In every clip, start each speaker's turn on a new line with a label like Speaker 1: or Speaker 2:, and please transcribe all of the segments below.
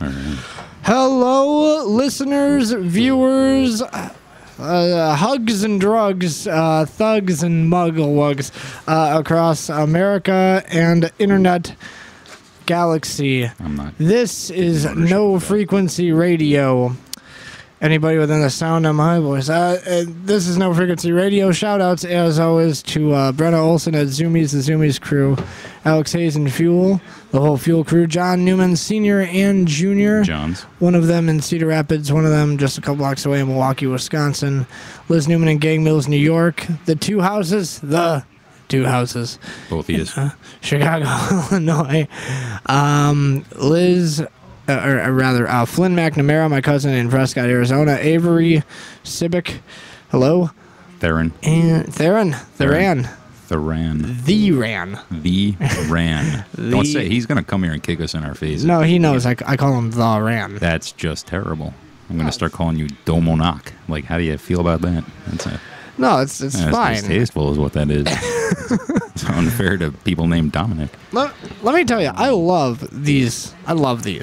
Speaker 1: All right.
Speaker 2: Hello, listeners, viewers, hugs and drugs, thugs and mugglewugs across America and internet galaxy.
Speaker 1: I'm not.
Speaker 2: This is
Speaker 1: ownership
Speaker 2: No
Speaker 1: of that.
Speaker 2: Frequency Radio. Anybody within the sound of my voice. This is No Frequency Radio. Shout-outs, as always, to Brenna Olson at Zoomies, the Zoomies crew, Alex Hayes and Fuel, the whole Fuel crew, John Newman, Sr. and Jr.,
Speaker 1: John's.
Speaker 2: one of them in Cedar Rapids, one of them just a couple blocks away in Milwaukee, Wisconsin, Liz Newman in Gang Mills, New York, the two houses,
Speaker 1: Both he is.
Speaker 2: Chicago, Illinois, Liz... Flynn McNamara, my cousin in Prescott, Arizona. Avery Sibic, hello.
Speaker 1: Theron.
Speaker 2: And Theron.
Speaker 1: Theron.
Speaker 2: The Ran.
Speaker 1: Don't say he's going to come here and kick us in our faces.
Speaker 2: No, he knows. I call him The Ran.
Speaker 1: That's just terrible. I'm going to start calling you Domonak. Like, how do you feel about that?
Speaker 2: No, it's
Speaker 1: That's
Speaker 2: fine.
Speaker 1: distasteful is what that is. It's unfair to people named Dominic.
Speaker 2: Let me tell you, I love these.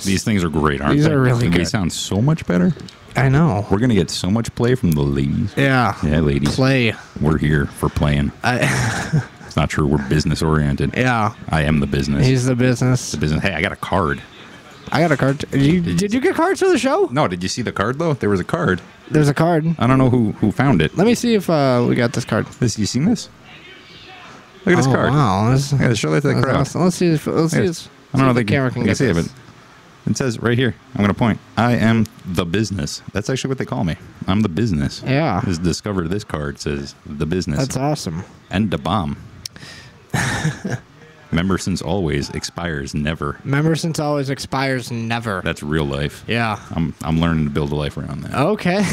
Speaker 1: These things are great, aren't
Speaker 2: These
Speaker 1: they?
Speaker 2: are really
Speaker 1: And they
Speaker 2: good.
Speaker 1: sound so much better.
Speaker 2: I know.
Speaker 1: We're going to get so much play from the ladies.
Speaker 2: Yeah.
Speaker 1: Yeah, ladies.
Speaker 2: Play.
Speaker 1: We're here for playing. It's not true. We're business oriented.
Speaker 2: Yeah.
Speaker 1: I am the business.
Speaker 2: He's the business.
Speaker 1: The business. Hey, I got a card.
Speaker 2: I got a card. Did you get cards for the show?
Speaker 1: No, did you see the card though? There was a card.
Speaker 2: There's a card.
Speaker 1: I don't know who found it.
Speaker 2: Let me see if we got this card.
Speaker 1: You seen this? Look at this card.
Speaker 2: Wow.
Speaker 1: I gotta show that to the crowd.
Speaker 2: Awesome. Let's see if
Speaker 1: I don't know if
Speaker 2: the camera can get
Speaker 1: see it,
Speaker 2: this.
Speaker 1: but it says right here. I'm gonna point. I am the business. That's actually what they call me. I'm the business.
Speaker 2: Yeah.
Speaker 1: This discovered this card says the business.
Speaker 2: That's awesome.
Speaker 1: And the bomb. Member since always, expires never.
Speaker 2: Member since always, expires never.
Speaker 1: That's real life.
Speaker 2: Yeah.
Speaker 1: I'm learning to build a life around that.
Speaker 2: Okay.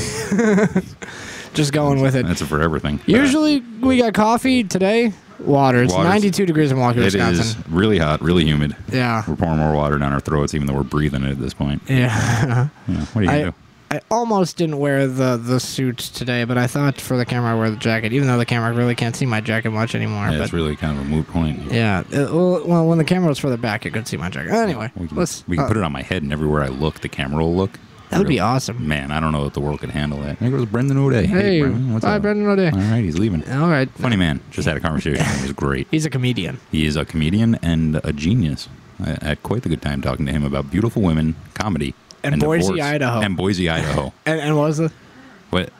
Speaker 2: Just going with it.
Speaker 1: That's for everything.
Speaker 2: Usually we got coffee. Today, water. It's
Speaker 1: Water's-
Speaker 2: 92 degrees in Milwaukee,
Speaker 1: It
Speaker 2: Wisconsin.
Speaker 1: is really hot, really humid.
Speaker 2: Yeah.
Speaker 1: We're pouring more water down our throats, even though we're breathing it at this point.
Speaker 2: Yeah.
Speaker 1: Yeah, what are you gonna do?
Speaker 2: I almost didn't wear the suit today, but I thought for the camera I wear the jacket, even though the camera really can't see my jacket much anymore.
Speaker 1: Yeah,
Speaker 2: but
Speaker 1: it's really kind of a moot point.
Speaker 2: yeah. Well, when the camera was further back, you could see my jacket. Anyway,
Speaker 1: We can put it on my head, and everywhere I look, the camera will look.
Speaker 2: That would be awesome.
Speaker 1: Man, I don't know if the world could handle that. There goes Brendan O'Day.
Speaker 2: Hey,
Speaker 1: Brendan, what's
Speaker 2: bye,
Speaker 1: up?
Speaker 2: Brendan O'Day.
Speaker 1: All right, he's leaving.
Speaker 2: All right.
Speaker 1: Funny man. Just had a conversation. It was great.
Speaker 2: He's a comedian.
Speaker 1: He is a comedian and a genius. I had quite the good time talking to him about beautiful women, comedy,
Speaker 2: And Boise,
Speaker 1: divorce.
Speaker 2: Idaho.
Speaker 1: And Boise, Idaho.
Speaker 2: And what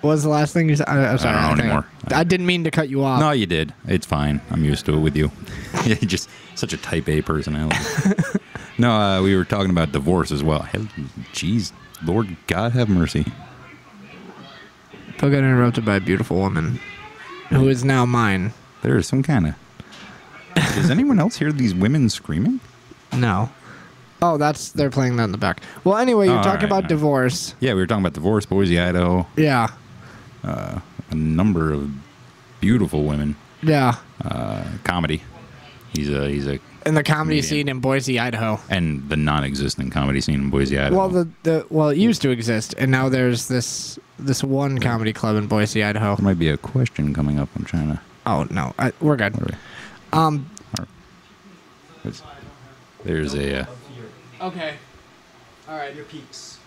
Speaker 2: was the last thing you said? I'm sorry.
Speaker 1: I don't know
Speaker 2: think
Speaker 1: anymore.
Speaker 2: I didn't mean to cut you off.
Speaker 1: No, you did. It's fine. I'm used to it with you. You're just such a type A personality. No, we were talking about divorce as well. Hell, jeez, Lord God have mercy.
Speaker 2: Phil got interrupted by a beautiful woman who is now mine.
Speaker 1: There is some kind of... Does anyone else hear these women screaming?
Speaker 2: No. Oh, they're playing that in the back. Well, anyway, you're
Speaker 1: Oh,
Speaker 2: talking
Speaker 1: all right,
Speaker 2: about
Speaker 1: all right.
Speaker 2: divorce.
Speaker 1: Yeah, we were talking about divorce, Boise, Idaho.
Speaker 2: Yeah.
Speaker 1: A number of beautiful women.
Speaker 2: Yeah.
Speaker 1: Comedy. He's a
Speaker 2: In the comedy
Speaker 1: Comedian.
Speaker 2: scene in Boise, Idaho.
Speaker 1: and the non-existent comedy scene in Boise, Idaho.
Speaker 2: Well, it used to exist, and now there's this one comedy club in Boise, Idaho.
Speaker 1: There might be a question coming up. I'm trying to...
Speaker 2: Oh no, we're good.
Speaker 1: All right. There's a...
Speaker 2: Okay. All right. Your peaks.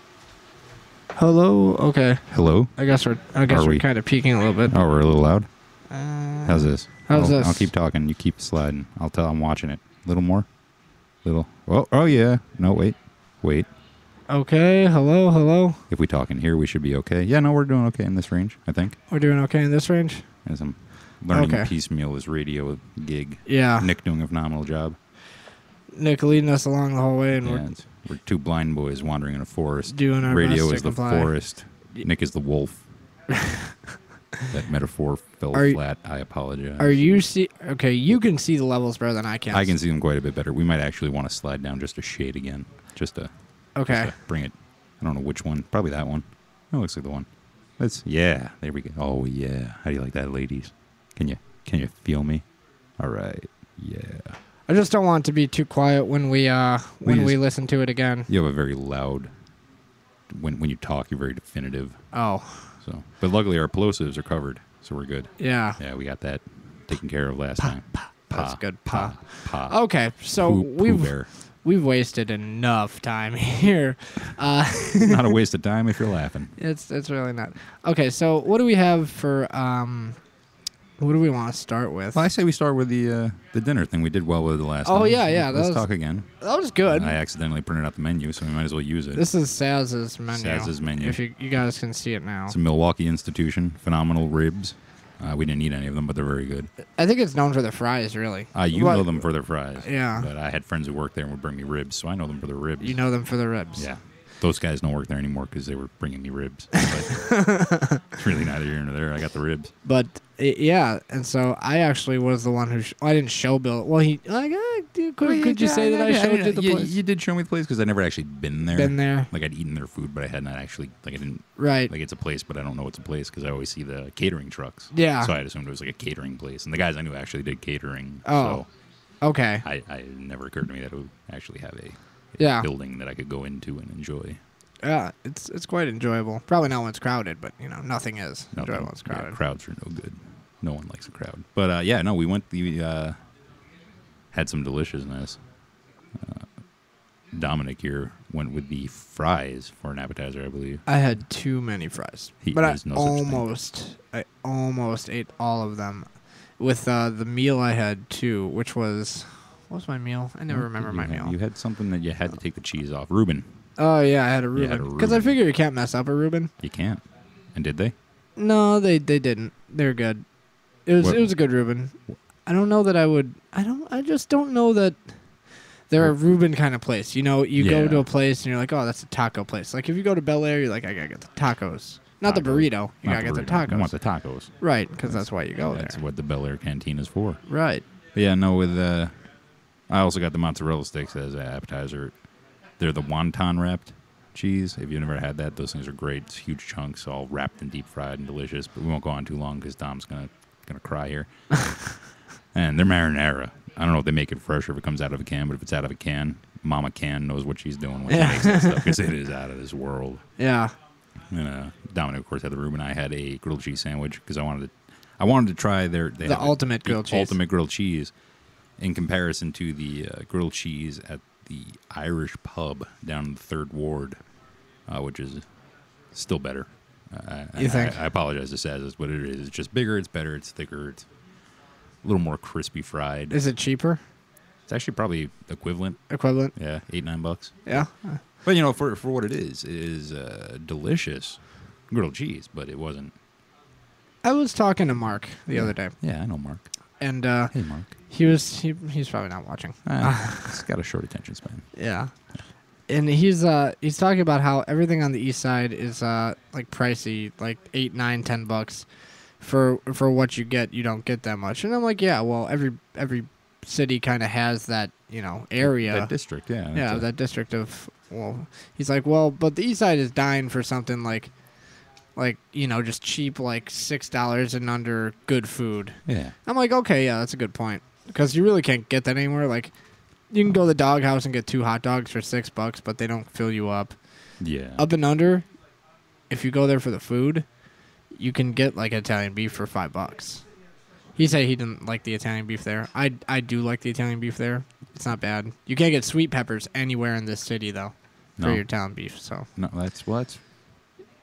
Speaker 2: Hello. Okay.
Speaker 1: hello?
Speaker 2: I guess
Speaker 1: Are
Speaker 2: we're
Speaker 1: we?
Speaker 2: kind of peaking a little bit.
Speaker 1: Oh, we're a little loud?
Speaker 2: Uh,
Speaker 1: How's this?
Speaker 2: How's this?
Speaker 1: I'll keep talking. You keep sliding. I'll tell I'm watching it. A little more? Little. Oh, yeah. No, wait.
Speaker 2: Okay. Hello.
Speaker 1: If we talk in here, we should be okay. Yeah, no, we're doing okay in this range, I think.
Speaker 2: We're doing okay in this range.
Speaker 1: As I'm learning
Speaker 2: Okay.
Speaker 1: piecemeal this radio gig.
Speaker 2: Yeah.
Speaker 1: Nick doing a phenomenal job.
Speaker 2: Nick leading us along the whole way, and
Speaker 1: Yeah, we're two blind boys wandering in a forest.
Speaker 2: Doing our
Speaker 1: Radio
Speaker 2: best
Speaker 1: is
Speaker 2: to
Speaker 1: the
Speaker 2: comply.
Speaker 1: forest. Nick is the wolf. That metaphor fell
Speaker 2: Are you-
Speaker 1: flat. I apologize.
Speaker 2: are you see? Okay, you can see the levels better than I can.
Speaker 1: I can see them quite a bit better. We might actually want to slide down just a shade again. Just to
Speaker 2: Okay.
Speaker 1: bring it. I don't know which one. Probably that one. That looks like the one. Yeah. There we go. Oh yeah. How do you like that, ladies? Can you feel me? All right. Yeah.
Speaker 2: I just don't want it to be too quiet when we
Speaker 1: Please.
Speaker 2: listen to it again.
Speaker 1: You have a very loud. When you talk, you're very definitive.
Speaker 2: Oh,
Speaker 1: So, but luckily our plosives are covered, so we're good.
Speaker 2: yeah.
Speaker 1: Yeah, we got that taken care of last time.
Speaker 2: That's good.
Speaker 1: Pa.
Speaker 2: Okay, so
Speaker 1: Pooh
Speaker 2: we've
Speaker 1: Bear.
Speaker 2: we've wasted enough time here.
Speaker 1: Not a waste of time if you're laughing.
Speaker 2: It's really not. Okay, so what do we have for what do we want to start with?
Speaker 1: Well, I say we start with the dinner thing. We did well with the last
Speaker 2: Oh,
Speaker 1: time.
Speaker 2: yeah,
Speaker 1: Let's
Speaker 2: that was-
Speaker 1: talk again.
Speaker 2: That was good.
Speaker 1: I accidentally printed out the menu, so we might as well use it.
Speaker 2: This is Saz's menu.
Speaker 1: Saz's menu.
Speaker 2: If you guys can see it now.
Speaker 1: It's a Milwaukee institution. Phenomenal ribs. We didn't eat any of them, but they're very good.
Speaker 2: I think it's known for the fries, really.
Speaker 1: You
Speaker 2: What-
Speaker 1: know them for their fries.
Speaker 2: Yeah.
Speaker 1: But I had friends who worked there and would bring me ribs, so I know them for their ribs.
Speaker 2: You know them for the ribs.
Speaker 1: Yeah. Those guys don't work there anymore because they were bringing me ribs. But it's really neither here nor there. I got the ribs.
Speaker 2: But yeah, and so I actually was the one who I didn't show Bill. Well, he like could you say that I showed you the place?
Speaker 1: You did show me the place because I'd never actually been there.
Speaker 2: Been there,
Speaker 1: Like I'd eaten their food, but I had not actually I didn't.
Speaker 2: right?
Speaker 1: Like it's a place, but I don't know it's a place because I always see the catering trucks.
Speaker 2: Yeah.
Speaker 1: So I assumed it was like a catering place, and the guys I knew actually did catering.
Speaker 2: Oh. Okay.
Speaker 1: So I never occurred to me that it would actually have a
Speaker 2: Yeah.
Speaker 1: building that I could go into and enjoy.
Speaker 2: Yeah, it's quite enjoyable. Probably not when it's crowded, but nothing is
Speaker 1: Nothing-
Speaker 2: enjoyable when it's
Speaker 1: yeah,
Speaker 2: crowded.
Speaker 1: crowds are no good. No one likes a crowd. But yeah, no, we went. Had some deliciousness. Dominic here went with the fries for an appetizer, I believe.
Speaker 2: I had too many fries, but
Speaker 1: There's no such thing.
Speaker 2: I almost ate all of them. With the meal I had too, which was what was my meal? I never remember my meal.
Speaker 1: You had something that you had to take the cheese off. Reuben,
Speaker 2: Oh yeah, I had a
Speaker 1: You had a
Speaker 2: Reuben because I
Speaker 1: Reuben.
Speaker 2: figure you can't mess up a Reuben.
Speaker 1: you can't. And did they?
Speaker 2: No, they didn't. They're good. It was
Speaker 1: What-
Speaker 2: it was a good Reuben. I don't know that I would. I just don't know that they're a Reuben kind of place. You go
Speaker 1: Yeah.
Speaker 2: to a place and you're like, oh, that's a taco place. Like if you go to Bel Air, you're like, I gotta get the tacos, not the
Speaker 1: Tacos.
Speaker 2: burrito. You
Speaker 1: Not
Speaker 2: gotta get the
Speaker 1: burrito. I
Speaker 2: tacos,
Speaker 1: want the tacos.
Speaker 2: right? Because that's why you go
Speaker 1: That's
Speaker 2: there,
Speaker 1: what the Bel Air canteen is for.
Speaker 2: right?
Speaker 1: But yeah, no, with I also got the mozzarella sticks as an appetizer. They're the wonton wrapped cheese. If you've never had that, those things are great. It's huge chunks, all wrapped and deep fried and delicious. But we won't go on too long because Dom's gonna cry here. And they're marinara. I don't know if they make it fresh or if it comes out of a can, but if it's out of a can, Mama Can knows what she's doing when
Speaker 2: Yeah.
Speaker 1: she makes that stuff because it is out of this world.
Speaker 2: Yeah,
Speaker 1: And Dominic, of course, had the Reuben. I had a grilled cheese sandwich because I wanted to try
Speaker 2: the ultimate grilled cheese.
Speaker 1: ultimate grilled cheese in comparison to the grilled cheese at the Irish pub down in the 3rd Ward, which is still better.
Speaker 2: You think?
Speaker 1: I apologize to Saz, that's what it is. It's just bigger, it's better, it's thicker, it's a little more crispy fried.
Speaker 2: Is it cheaper?
Speaker 1: It's actually probably equivalent.
Speaker 2: Equivalent?
Speaker 1: Yeah, $8-9.
Speaker 2: Yeah.
Speaker 1: But for what it is delicious grilled cheese, but it wasn't.
Speaker 2: I was talking to Mark the other day,
Speaker 1: Yeah, I know Mark.
Speaker 2: and
Speaker 1: Hey, Mark.
Speaker 2: he's probably not watching.
Speaker 1: He's got a short attention span.
Speaker 2: Yeah. And he's talking about how everything on the east side is like pricey, like $8, $9, $10 for what you get. You don't get that much. And I'm like, yeah, well, every city kind of has that area.
Speaker 1: That district, yeah.
Speaker 2: Yeah,
Speaker 1: that's
Speaker 2: that district of. Well, he's like, well, but the east side is dying for something like just cheap, like $6 and under good food.
Speaker 1: yeah.
Speaker 2: I'm like, okay, yeah, that's a good point because you really can't get that anywhere. Like, you can go to the doghouse and get 2 hot dogs for $6, but they don't fill you up.
Speaker 1: Yeah.
Speaker 2: Up and under, if you go there for the food, you can get like Italian beef for $5. He said he didn't like the Italian beef there. I do like the Italian beef there. It's not bad. You can't get sweet peppers anywhere in this city though for
Speaker 1: No.
Speaker 2: your Italian beef. So
Speaker 1: No, that's what.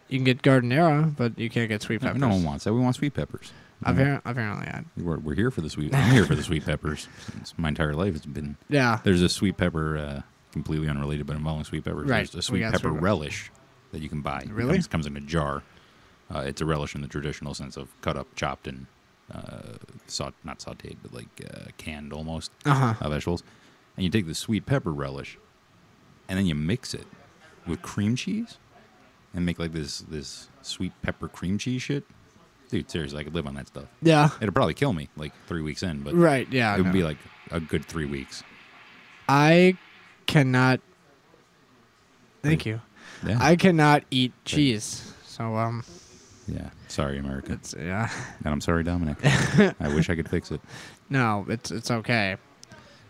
Speaker 2: you can get Gardenera, but you can't get sweet
Speaker 1: No,
Speaker 2: peppers.
Speaker 1: no one wants that. We want sweet peppers.
Speaker 2: Apparently, I.
Speaker 1: We're here for the sweet. I'm here for the sweet peppers. Since my entire life has been.
Speaker 2: Yeah.
Speaker 1: There's a sweet pepper, completely unrelated, but involving sweet peppers.
Speaker 2: Right.
Speaker 1: There's a
Speaker 2: We
Speaker 1: sweet
Speaker 2: got
Speaker 1: pepper
Speaker 2: sweet pepper.
Speaker 1: relish that you can buy.
Speaker 2: Really?
Speaker 1: It comes in a jar. It's a relish in the traditional sense of cut up, chopped, and not sautéed, but like canned almost vegetables. And you take the sweet pepper relish, and then you mix it with cream cheese, and make like this sweet pepper cream cheese shit. Dude, seriously, I could live on that stuff.
Speaker 2: Yeah.
Speaker 1: It'd probably kill me like 3 weeks in, but
Speaker 2: Right. Yeah.
Speaker 1: it would
Speaker 2: no.
Speaker 1: be like a good 3 weeks.
Speaker 2: I cannot. Thank you.
Speaker 1: Yeah.
Speaker 2: I cannot eat cheese. So
Speaker 1: Yeah. Sorry, America.
Speaker 2: it's yeah.
Speaker 1: And I'm sorry, Dominic. I wish I could fix it.
Speaker 2: No, it's okay.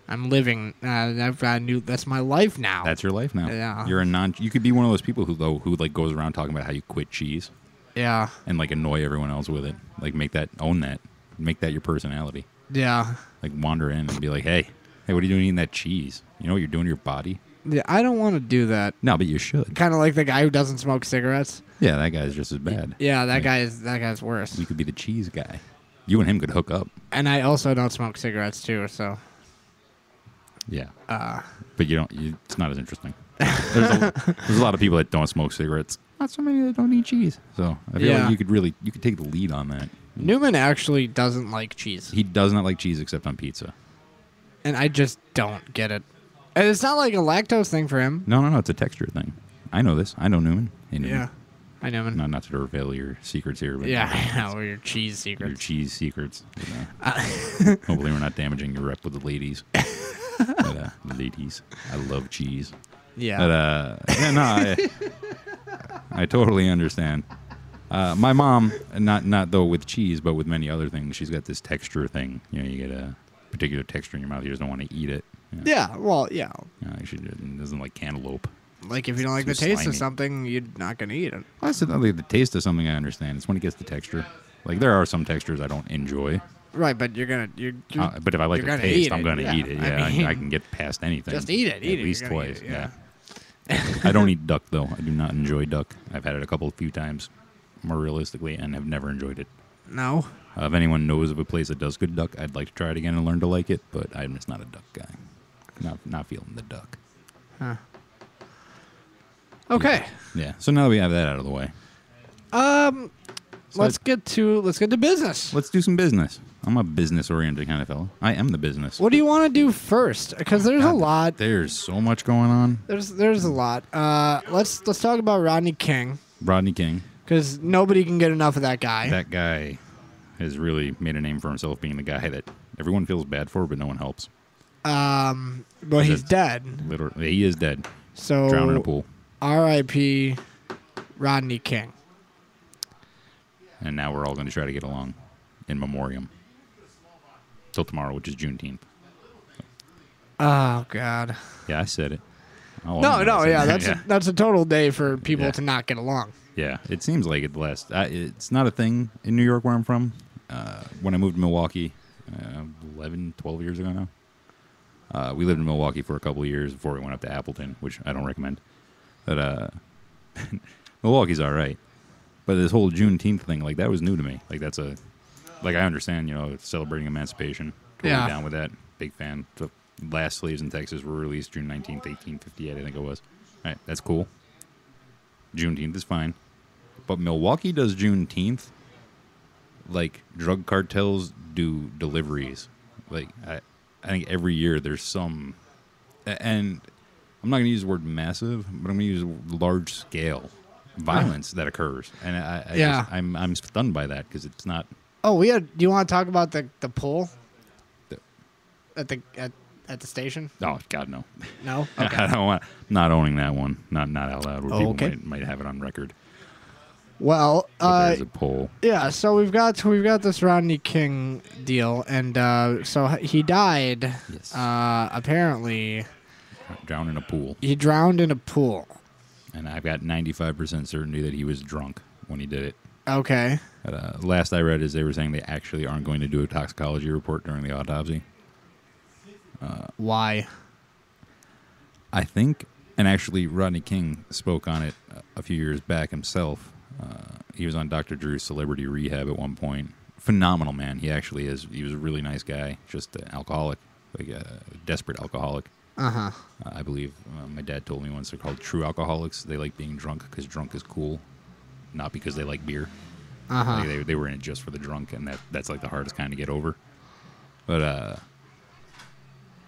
Speaker 2: I'm living. I've got a new. That's my life now.
Speaker 1: That's your life now.
Speaker 2: Yeah.
Speaker 1: You're you could be one of those people who like goes around talking about how you quit cheese
Speaker 2: Yeah.
Speaker 1: and like annoy everyone else with it. Like own that. Make that your personality.
Speaker 2: Yeah.
Speaker 1: Like wander in and be like, hey, Hey, what are you doing eating that cheese? You know what you're doing to your body?
Speaker 2: Yeah, I don't want to do that.
Speaker 1: No, but you should.
Speaker 2: Kind of like the guy who doesn't smoke cigarettes.
Speaker 1: Yeah, that guy's just as bad.
Speaker 2: Yeah, that guy's worse.
Speaker 1: You could be the cheese guy. You and him could hook up.
Speaker 2: And I also don't smoke cigarettes too, so.
Speaker 1: Yeah. But you don't. It's not as interesting. There's a lot of people that don't smoke cigarettes. Not so many that don't eat cheese. So I feel like you could take the lead on that.
Speaker 2: Newman actually doesn't like cheese.
Speaker 1: He does not like cheese except on pizza.
Speaker 2: And I just don't get it. And it's not like a lactose thing for him.
Speaker 1: No. It's a texture thing. I know this. I know Newman. Hey, Newman.
Speaker 2: Yeah. Hi, Newman.
Speaker 1: Not to reveal your secrets here, but
Speaker 2: Yeah, I know. Your cheese secrets.
Speaker 1: your cheese secrets. Hopefully, we're not damaging your rep with the ladies. But, ladies, I love cheese.
Speaker 2: Yeah.
Speaker 1: But yeah, no, I totally understand. My mom, not though with cheese, but with many other things, she's got this texture thing. You know, you get a particular texture in your mouth. You just don't want to eat it.
Speaker 2: Yeah. Well, yeah.
Speaker 1: She doesn't like cantaloupe.
Speaker 2: Like if you don't like the
Speaker 1: Too
Speaker 2: taste
Speaker 1: slimy.
Speaker 2: of something, you're not gonna eat it.
Speaker 1: I said like the taste of something I understand. It's when it gets the texture. Like there are some textures I don't enjoy.
Speaker 2: Right, but you're
Speaker 1: But if I like
Speaker 2: you're
Speaker 1: the
Speaker 2: gonna
Speaker 1: taste,
Speaker 2: eat
Speaker 1: I'm
Speaker 2: it,
Speaker 1: going to
Speaker 2: yeah.
Speaker 1: eat it.
Speaker 2: I
Speaker 1: Yeah,
Speaker 2: mean,
Speaker 1: I can get past anything.
Speaker 2: just eat it.
Speaker 1: At
Speaker 2: Eat it.
Speaker 1: least
Speaker 2: You're gonna
Speaker 1: twice.
Speaker 2: eat it,
Speaker 1: Yeah. I don't eat duck though. I do not enjoy duck. I've had it a few times, more realistically, and have never enjoyed it.
Speaker 2: No.
Speaker 1: If anyone knows of a place that does good duck, I'd like to try it again and learn to like it. But I'm just not a duck guy. Not feeling the duck.
Speaker 2: Huh. Okay.
Speaker 1: Yeah. So now that we have that out of the way,
Speaker 2: Let's get to business.
Speaker 1: let's do some business. I'm a business-oriented kind of fellow. I am the business.
Speaker 2: What do you want to do first? Because there's a lot.
Speaker 1: There's so much going on.
Speaker 2: There's a lot. Let's talk about Rodney King,
Speaker 1: Rodney King.
Speaker 2: because nobody can get enough of that guy.
Speaker 1: That guy has really made a name for himself being the guy that everyone feels bad for, but no one helps.
Speaker 2: But he's dead.
Speaker 1: Literally, he is dead.
Speaker 2: So
Speaker 1: Drowned in a pool.
Speaker 2: R.I.P. Rodney King.
Speaker 1: And now we're all going to try to get along in memoriam. Till tomorrow, which is Juneteenth.
Speaker 2: Oh God.
Speaker 1: Yeah, I said it.
Speaker 2: That's a total day for people
Speaker 1: Yeah.
Speaker 2: to not get along.
Speaker 1: Yeah, it seems like it last. It's not a thing in New York where I'm from. When I moved to Milwaukee 11, 12 years ago now, we lived in Milwaukee for a couple of years before we went up to Appleton, which I don't recommend. But Milwaukee's all right. But this whole Juneteenth thing, like, that was new to me. Like, I understand, celebrating emancipation. Totally
Speaker 2: Yeah.
Speaker 1: down with that. Big fan. The last slaves in Texas were released June 19th, 1858, I think it was. All right, that's cool. Juneteenth is fine. But Milwaukee does Juneteenth like drug cartels do deliveries. Like, I think every year there's some... And I'm not going to use the word massive, but I'm going to use large scale violence that occurs, and I'm stunned by that because it's not.
Speaker 2: Oh, do you want to talk about the pool at the station?
Speaker 1: Oh God, no.
Speaker 2: No. Okay.
Speaker 1: I don't want. Not owning that one. Not out loud. Where people
Speaker 2: okay.
Speaker 1: might have it on record.
Speaker 2: Well,
Speaker 1: But there's a poll.
Speaker 2: Yeah. So we've got this Rodney King deal, and so he died.
Speaker 1: Yes.
Speaker 2: Apparently,
Speaker 1: Drowned in a pool.
Speaker 2: he drowned in a pool.
Speaker 1: And I've got 95% certainty that he was drunk when he did it.
Speaker 2: Okay.
Speaker 1: Last I read is they were saying they actually aren't going to do a toxicology report during the autopsy.
Speaker 2: Why?
Speaker 1: I think, and actually Rodney King spoke on it a few years back himself. He was on Dr. Drew's Celebrity Rehab at one point. Phenomenal man. He actually is. He was a really nice guy, just an alcoholic, like a desperate alcoholic.
Speaker 2: Uh-huh.
Speaker 1: I believe my dad told me once they're called true alcoholics. They like being drunk because drunk is cool, not because they like beer.
Speaker 2: Uh-huh.
Speaker 1: Like they were in it just for the drunk, and that's like the hardest kind to get over. But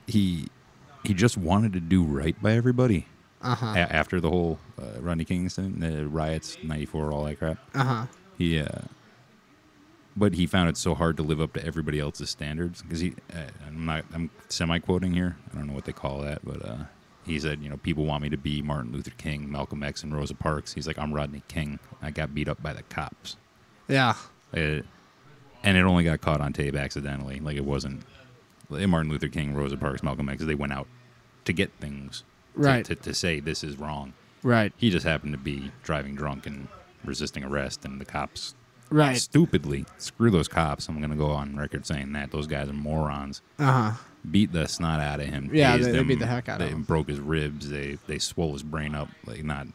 Speaker 1: he just wanted to do right by everybody.
Speaker 2: Uh-huh.
Speaker 1: After the whole Rodney King incident, the riots, '94, all that crap.
Speaker 2: Uh-huh.
Speaker 1: But he found it so hard to live up to everybody else's standards because I'm semi-quoting here. I don't know what they call that, but he said, people want me to be Martin Luther King, Malcolm X, and Rosa Parks. He's like, I'm Rodney King. I got beat up by the cops.
Speaker 2: Yeah.
Speaker 1: And it only got caught on tape accidentally. Like, it wasn't Martin Luther King, Rosa Parks, Malcolm X. They went out to get things
Speaker 2: Right.
Speaker 1: to say this is wrong.
Speaker 2: Right.
Speaker 1: He just happened to be driving drunk and resisting arrest, and the cops
Speaker 2: Right.
Speaker 1: stupidly. Screw those cops. I'm going to go on record saying that. Those guys are morons.
Speaker 2: Uh-huh.
Speaker 1: Beat the snot out of him.
Speaker 2: Yeah,
Speaker 1: tased
Speaker 2: they
Speaker 1: him,
Speaker 2: beat the heck out of
Speaker 1: they
Speaker 2: him.
Speaker 1: broke his ribs. They swole his brain up. Like, not...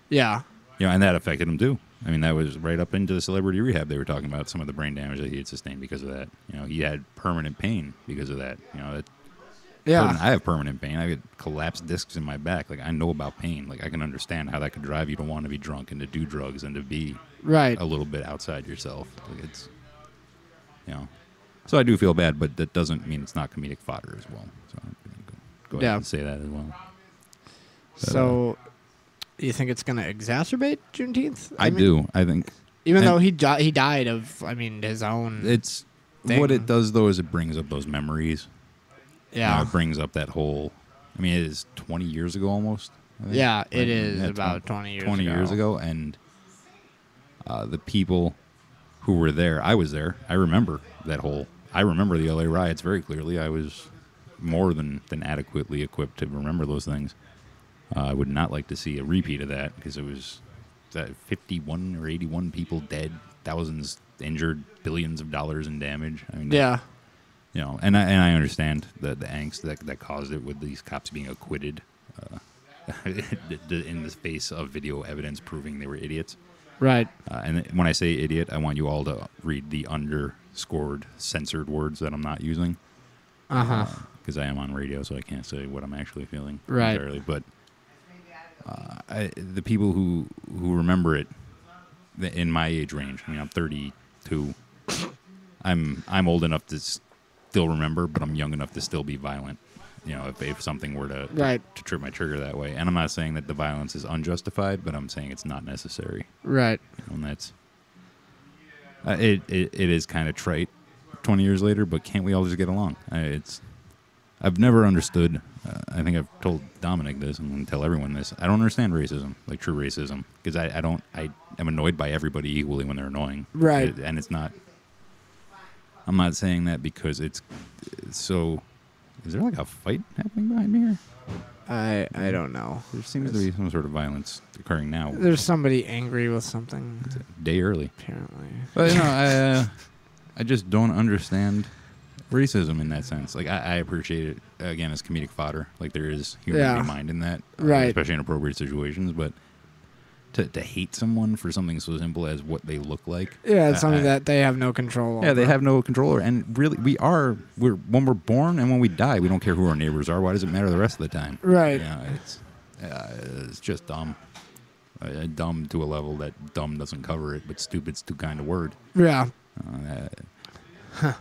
Speaker 2: Yeah.
Speaker 1: You know, and that affected him, too. I mean, that was right up into the celebrity rehab. They were talking about some of the brain damage that he had sustained because of that. You know, he had permanent pain because of that. You know,
Speaker 2: Yeah.
Speaker 1: I have permanent pain. I get collapsed discs in my back. Like, I know about pain. Like, I can understand how that could drive you to want to be drunk and to do drugs and to be
Speaker 2: Right.
Speaker 1: a little bit outside yourself. Like, it's, you know. So I do feel bad, but that doesn't mean it's not comedic fodder as well. So I'm going to go ahead
Speaker 2: Yeah.
Speaker 1: and say that as well.
Speaker 2: So, you think it's going to exacerbate Juneteenth?
Speaker 1: I
Speaker 2: mean,
Speaker 1: do. I think
Speaker 2: Even
Speaker 1: and-
Speaker 2: though he died of, I mean, his own.
Speaker 1: it's
Speaker 2: thing.
Speaker 1: what it does, though, is it brings up those memories. You know,
Speaker 2: Yeah.
Speaker 1: it brings up that whole, I mean, it is 20 years ago almost. I think,
Speaker 2: Yeah,
Speaker 1: right?
Speaker 2: it is
Speaker 1: Yeah,
Speaker 2: about 20 years
Speaker 1: 20
Speaker 2: ago.
Speaker 1: years ago. And the people who were there, I was there. I remember I remember the LA riots very clearly. I was more than adequately equipped to remember those things. I would not like to see a repeat of that because it was 51 or 81 people dead, thousands injured, billions of dollars in damage. I mean,
Speaker 2: Yeah.
Speaker 1: you know, and I understand the angst that caused it with these cops being acquitted in the face of video evidence proving they were idiots.
Speaker 2: Right.
Speaker 1: And when I say idiot, I want you all to read the underscored censored words that I'm not using.
Speaker 2: Uh-huh.
Speaker 1: Because I am on radio, so I can't say what I'm actually feeling
Speaker 2: Right.
Speaker 1: entirely. But the people who remember it in my age range, I mean, I'm 32. I'm old enough to still remember, but I'm young enough to still be violent. You know, if something were to trip my trigger that way. And I'm not saying that the violence is unjustified, but I'm saying it's not necessary.
Speaker 2: Right.
Speaker 1: And that's it is kind of trite 20 years later, but can't we all just get along? I've never understood. I think I've told Dominic this, and I'm going to tell everyone this. I don't understand racism, like true racism, because I am annoyed by everybody equally when they're annoying.
Speaker 2: Right.
Speaker 1: And it's not. I'm not saying that because it's so. Is there like a fight happening behind me here?
Speaker 2: I don't know.
Speaker 1: There seems to be some sort of violence occurring now.
Speaker 2: There's somebody angry with something,
Speaker 1: It's a day early.
Speaker 2: apparently.
Speaker 1: But you know, I just don't understand racism in that sense. Like I appreciate it again as comedic fodder. Like there is human mind in that,
Speaker 2: Right.
Speaker 1: especially in appropriate situations. But to hate someone for something so simple as what they look like,
Speaker 2: Yeah, it's something that they have no control over.
Speaker 1: yeah, they have no control over. And really, we're when we're born and when we die, we don't care who our neighbors are. Why does it matter the rest of the time?
Speaker 2: Right.
Speaker 1: Yeah, it's just dumb. Dumb to a level that dumb doesn't cover it, but stupid's too kind of word.
Speaker 2: Yeah.
Speaker 1: I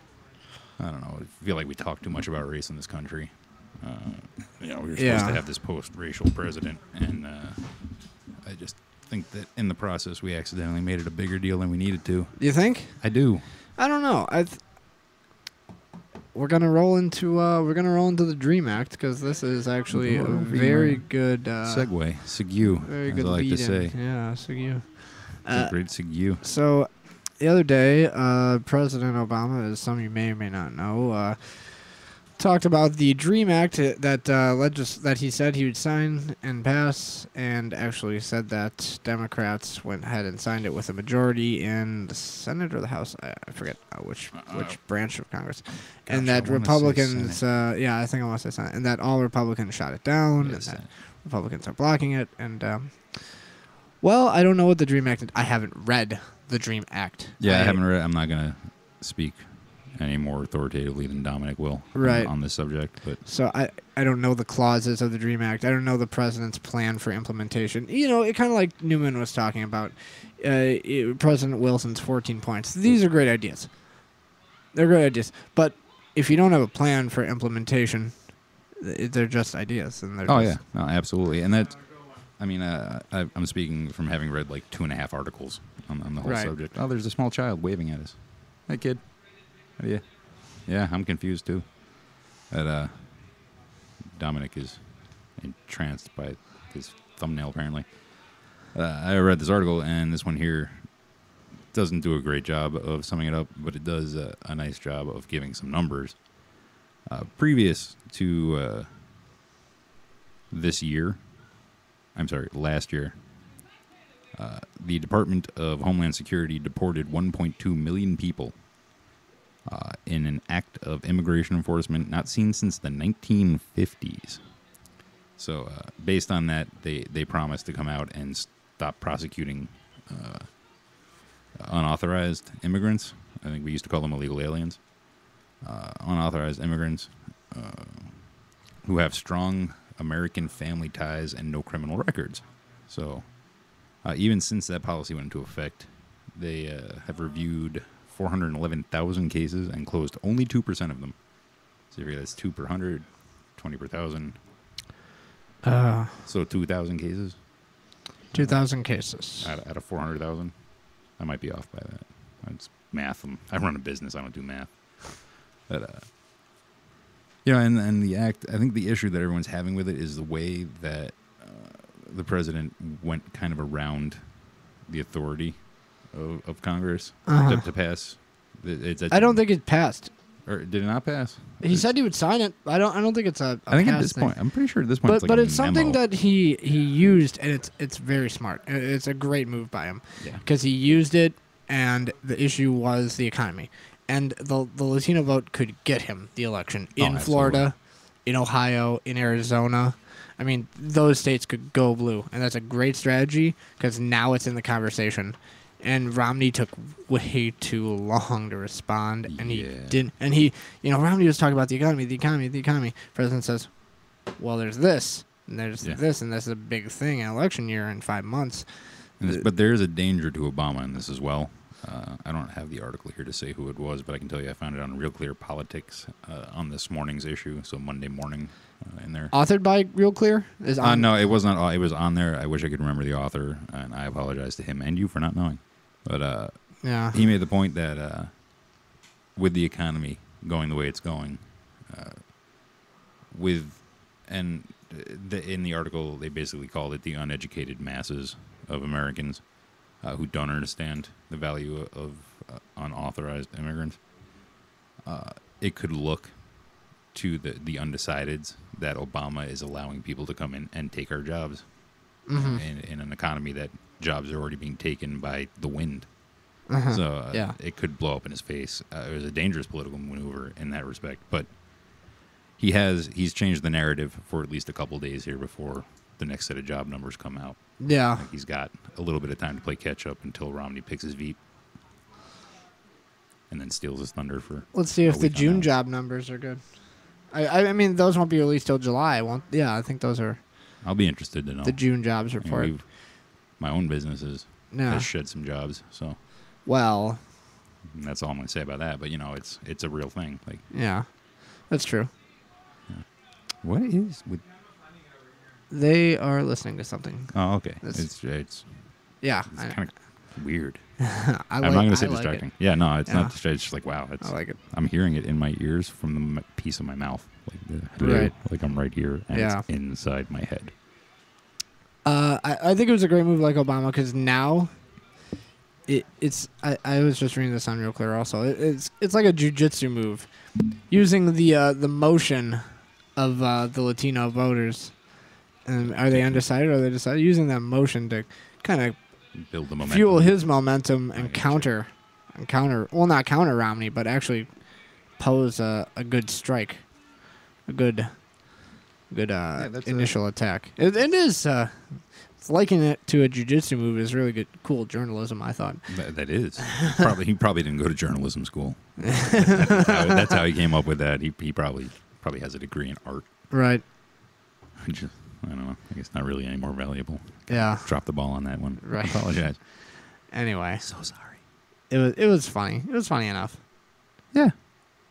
Speaker 1: don't know. I feel like we talk too much about race in this country. You know, we were supposed
Speaker 2: Yeah.
Speaker 1: to have this post-racial president, and I just think that in the process we accidentally made it a bigger deal than we needed to.
Speaker 2: You think?
Speaker 1: I do.
Speaker 2: I don't know. We're gonna roll into the Dream Act because this is actually a very good
Speaker 1: Segue. Segue.
Speaker 2: very
Speaker 1: as
Speaker 2: good
Speaker 1: I like to
Speaker 2: lead-in.
Speaker 1: say.
Speaker 2: Yeah, segue.
Speaker 1: It's a great segue.
Speaker 2: So, the other day, President Obama, as some of you may or may not know, talked about the Dream Act that he said he would sign and pass, and actually said that Democrats went ahead and signed it with a majority in the Senate or the House. I forget which branch of Congress, and
Speaker 1: Gosh,
Speaker 2: that
Speaker 1: I wanna say
Speaker 2: Republicans, I think I want to say Senate, and that all Republicans shot it down,
Speaker 1: Yes.
Speaker 2: and that Republicans are blocking it, and well, I don't know what the Dream Act is. I haven't read the Dream Act.
Speaker 1: Yeah, I haven't read it. I'm not going to speak any more authoritatively than Dominic will
Speaker 2: Right.
Speaker 1: on this subject. But
Speaker 2: So I don't know the clauses of the Dream Act. I don't know the president's plan for implementation. You know, it kind of like Newman was talking about, President Wilson's 14 points. These are great ideas. They're great ideas. But if you don't have a plan for implementation, they're just ideas. And they're
Speaker 1: oh
Speaker 2: just,
Speaker 1: yeah, no, absolutely. And that's, I mean, I'm speaking from having read like 2.5 articles on the whole
Speaker 2: Right.
Speaker 1: subject. Oh, there's a small child waving at us. Hey, kid. How do you? Yeah, I'm confused too. That Dominic is entranced by his thumbnail, apparently. I read this article, and this one here doesn't do a great job of summing it up, but it does a nice job of giving some numbers. Previous to last year, The Department of Homeland Security deported 1.2 million people in an act of immigration enforcement not seen since the 1950s. So based on that, they promised to come out and stop prosecuting unauthorized immigrants. I think we used to call them illegal aliens. Unauthorized immigrants who have strong American family ties and no criminal records. So even since that policy went into effect, they have reviewed 411,000 cases and closed only 2% of them. So that's 2 per 100, 20 per 1,000. So 2,000 cases?
Speaker 2: 2,000 cases.
Speaker 1: Out of 400,000? I might be off by that. That's math. I run a business. I don't do math. But, and the act, I think the issue that everyone's having with it is the way that the president went kind of around the authority of Congress to pass.
Speaker 2: I don't think it passed.
Speaker 1: Or did it not pass?
Speaker 2: He said he would sign it. I don't think it's a
Speaker 1: I think
Speaker 2: pass
Speaker 1: at this
Speaker 2: thing.
Speaker 1: point, I'm pretty sure at this point,
Speaker 2: But
Speaker 1: it's
Speaker 2: it's
Speaker 1: like a memo.
Speaker 2: something that he used, and it's very smart. It's a great move by him.
Speaker 1: Yeah.
Speaker 2: Because he used it, and the issue was the economy. And the Latino vote could get him the election in Florida, in Ohio, in Arizona. I mean, those states could go blue, and that's a great strategy because now it's in the conversation. And Romney took way too long to respond, and he didn't. And Romney was talking about the economy. President says, "Well, there's this, and there's this, and this is a big thing in election year in 5 months."
Speaker 1: But there is a danger to Obama in this as well. I don't have the article here to say who it was, but I can tell you I found it on Real Clear Politics on this morning's issue, so Monday morning in there.
Speaker 2: Authored by Real Clear?
Speaker 1: No, it was not. It was on there. I wish I could remember the author, and I apologize to him and you for not knowing. But he made the point that with the economy going the way it's going, in the article they basically called it the uneducated masses of Americans who don't understand the value of unauthorized immigrants. It could look to the undecideds that Obama is allowing people to come in and take our jobs in an economy that jobs are already being taken by the wind. So it could blow up in his face. It was a dangerous political maneuver in that respect. But he's changed the narrative for at least a couple days here before the next set of job numbers come out.
Speaker 2: Yeah.
Speaker 1: Like he's got a little bit of time to play catch up until Romney picks his feet and then steals his thunder for.
Speaker 2: Let's see if the June job numbers are good. I mean, those won't be released till July. I think those are.
Speaker 1: I'll be interested to know
Speaker 2: the June jobs report.
Speaker 1: My own business has shed some jobs, so.
Speaker 2: Well.
Speaker 1: And that's all I'm going to say about that. But it's a real thing. Like.
Speaker 2: Yeah, that's true.
Speaker 1: Yeah. What is with?
Speaker 2: They are listening to something.
Speaker 1: Oh, okay. It's kind of weird. I'm not going to say distracting. Yeah, no, it's not distracting. It's just like, wow.
Speaker 2: I like it.
Speaker 1: I'm hearing it in my ears from the piece of my mouth. Like I'm right here, and it's inside my head.
Speaker 2: I think it was a great move like Obama because now it's I was just reading this on Real Clear also. It's like a jiu-jitsu move using the motion of the Latino voters. And are they undecided or are they decided? Using that motion to kind of
Speaker 1: build the momentum,
Speaker 2: fuel his momentum and counter, well, not counter Romney, but actually pose a good strike, a good initial attack. It is. It's liking it to a jiu-jitsu move is really good, cool journalism. I thought
Speaker 1: that is. He probably didn't go to journalism school. That's how he came up with that. He probably has a degree in art.
Speaker 2: Right.
Speaker 1: I don't know. I guess not really any more valuable.
Speaker 2: Yeah.
Speaker 1: Drop the ball on that one.
Speaker 2: Right.
Speaker 1: I apologize.
Speaker 2: Anyway.
Speaker 1: So sorry.
Speaker 2: It was funny. It was funny enough.
Speaker 1: Yeah.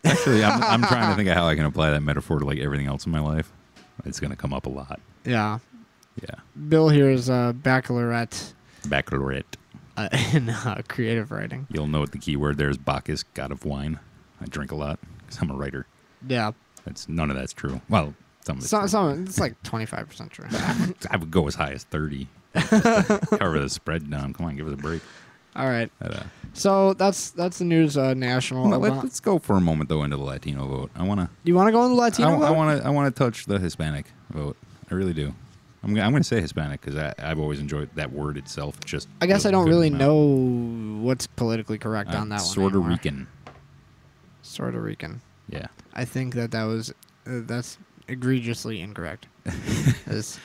Speaker 1: Actually, I'm trying to think of how I can apply that metaphor to like everything else in my life. It's going to come up a lot.
Speaker 2: Yeah.
Speaker 1: Yeah.
Speaker 2: Bill here is a baccalaureate. In creative writing.
Speaker 1: You'll note the key word there is Bacchus, god of wine. I drink a lot because I'm a writer.
Speaker 2: Yeah.
Speaker 1: None of that's true. Well, some of it's true.
Speaker 2: It's like 25% true.
Speaker 1: I would go as high as 30. Cover the spread down. Come on, give us a break.
Speaker 2: All right. So that's the news. National.
Speaker 1: Let's go for a moment though into the Latino vote.
Speaker 2: You want to go in the Latino vote?
Speaker 1: I want to touch the Hispanic vote. I really do. I'm going to say Hispanic because I've always enjoyed that word itself. Just
Speaker 2: I guess I don't
Speaker 1: good
Speaker 2: really
Speaker 1: amount.
Speaker 2: know what's politically correct on that one.
Speaker 1: Puerto
Speaker 2: anymore.
Speaker 1: Rican.
Speaker 2: Puerto Rican.
Speaker 1: Yeah.
Speaker 2: I think that was egregiously incorrect. as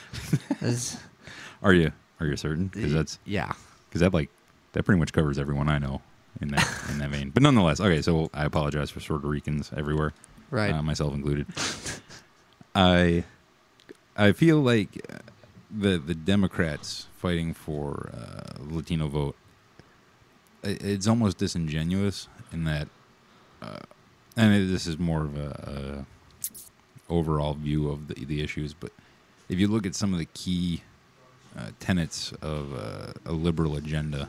Speaker 1: Are you certain? Because
Speaker 2: yeah.
Speaker 1: that pretty much covers everyone I know in that vein. But nonetheless, okay. So I apologize for Puerto Ricans everywhere,
Speaker 2: Right.
Speaker 1: myself included. I feel like the Democrats fighting for Latino vote. It's almost disingenuous in that, this is more of a overall view of the issues. But if you look at some of the key tenets of a liberal agenda,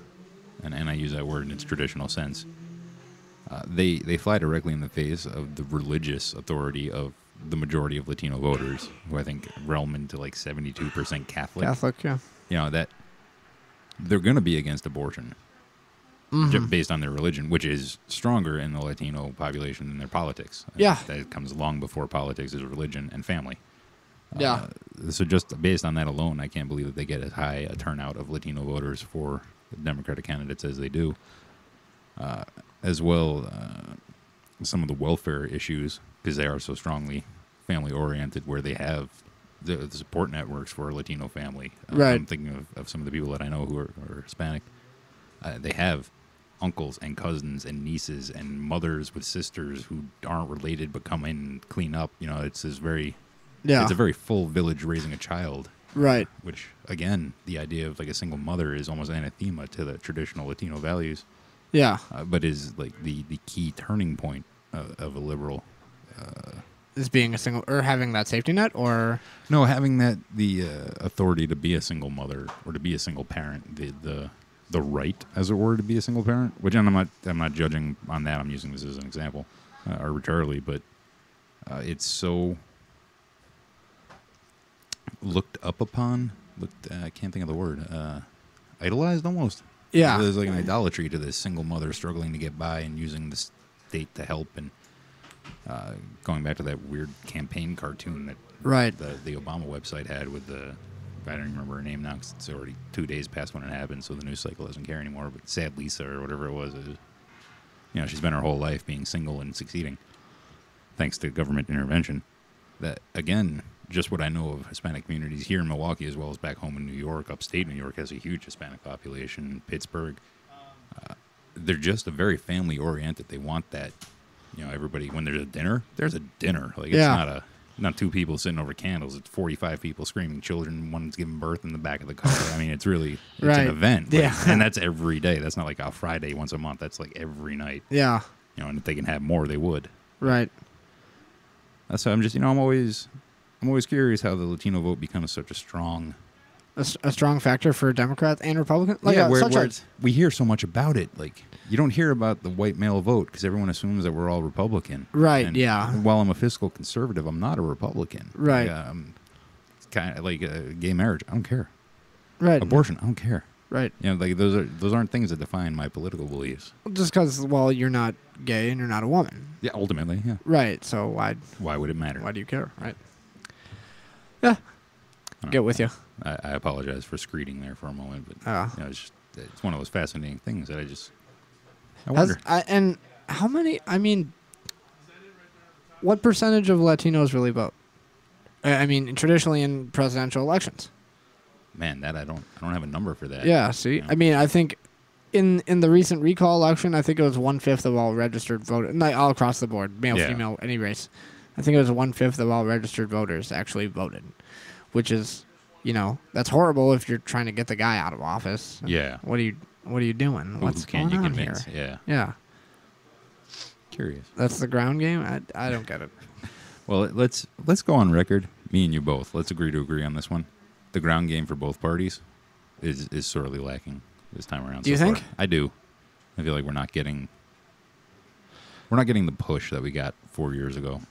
Speaker 1: and I use that word in its traditional sense, they fly directly in the face of the religious authority of the majority of Latino voters, who I think realm into like 72% Catholic.
Speaker 2: Catholic, yeah.
Speaker 1: You know, that they're going to be against abortion based on their religion, which is stronger in the Latino population than their politics.
Speaker 2: Yeah.
Speaker 1: That comes long before politics is religion and family.
Speaker 2: Yeah.
Speaker 1: So just based on that alone, I can't believe that they get as high a turnout of Latino voters for Democratic candidates as they do. As well, some of the welfare issues, because they are so strongly family-oriented, where they have the support networks for a Latino family.
Speaker 2: Right.
Speaker 1: I'm thinking of some of the people that I know who are Hispanic. They have uncles and cousins and nieces and mothers with sisters who aren't related but come in and clean up. You know, it's a very full village raising a child.
Speaker 2: Right.
Speaker 1: Which, again, the idea of like a single mother is almost anathema to the traditional Latino values.
Speaker 2: Yeah.
Speaker 1: But is like the key turning point of a liberal.
Speaker 2: Is being a single or having that safety net, or
Speaker 1: No, having the authority to be a single mother or to be a single parent, the right, as it were, to be a single parent. Which I'm not judging on that. I'm using this as an example arbitrarily, but it's so looked up upon. I can't think of the word. Idolized almost.
Speaker 2: yeah.
Speaker 1: There's like an idolatry to this single mother struggling to get by and using the state to help, and going back to that weird campaign cartoon that
Speaker 2: Right.
Speaker 1: the Obama website had with I don't even remember her name now because it's already 2 days past when it happened, so the news cycle doesn't care anymore. But Sad Lisa or whatever it was, she's been her whole life being single and succeeding thanks to government intervention. That, again, just what I know of Hispanic communities here in Milwaukee as well as back home in New York. Upstate New York has a huge Hispanic population. Pittsburgh. They're just a very family-oriented. They want that, everybody, when there's a dinner, there's a dinner. Like, it's not two people sitting over candles. It's 45 people screaming, children, one's giving birth in the back of the car. I mean, it's really an event.
Speaker 2: Yeah.
Speaker 1: And that's every day. That's not like a Friday once a month. That's like every night.
Speaker 2: Yeah.
Speaker 1: And if they can have more, they would.
Speaker 2: Right.
Speaker 1: So I'm just, I'm always curious how the Latino vote becomes such a strong...
Speaker 2: A strong factor for Democrats and Republicans?
Speaker 1: Where we hear so much about it. Like, you don't hear about the white male vote because everyone assumes that we're all Republican.
Speaker 2: Right,
Speaker 1: and
Speaker 2: yeah.
Speaker 1: While I'm a fiscal conservative, I'm not a Republican.
Speaker 2: Right.
Speaker 1: It's kind of like gay marriage. I don't care.
Speaker 2: Right.
Speaker 1: Abortion. I don't care.
Speaker 2: Right.
Speaker 1: Like those aren't things that define my political beliefs.
Speaker 2: Just because, you're not gay and you're not a woman.
Speaker 1: Yeah, ultimately, yeah.
Speaker 2: Right. So
Speaker 1: why would it matter?
Speaker 2: Why do you care? Right. Yeah. Get with you.
Speaker 1: I apologize for screeding there for a moment, but it's one of those fascinating things that I wonder.
Speaker 2: And how many? I mean, what percentage of Latinos really vote? I mean, traditionally in presidential elections.
Speaker 1: Man, that I don't have a number for that.
Speaker 2: Yeah. See, I mean, I think in the recent recall election, I think it was 1/5 of all registered voters, like all across the board, male, female, any race. I think it was 1/5 of all registered voters actually voted, which is, that's horrible if you're trying to get the guy out of office.
Speaker 1: Yeah.
Speaker 2: What are you doing? What's going on here?
Speaker 1: Yeah.
Speaker 2: Yeah.
Speaker 1: Curious.
Speaker 2: That's the ground game? I don't get it.
Speaker 1: Well, let's go on record, me and you both. Let's agree to agree on this one. The ground game for both parties is sorely lacking this time around.
Speaker 2: Do you think?
Speaker 1: I do. I feel like we're not getting the push that we got 4 years ago.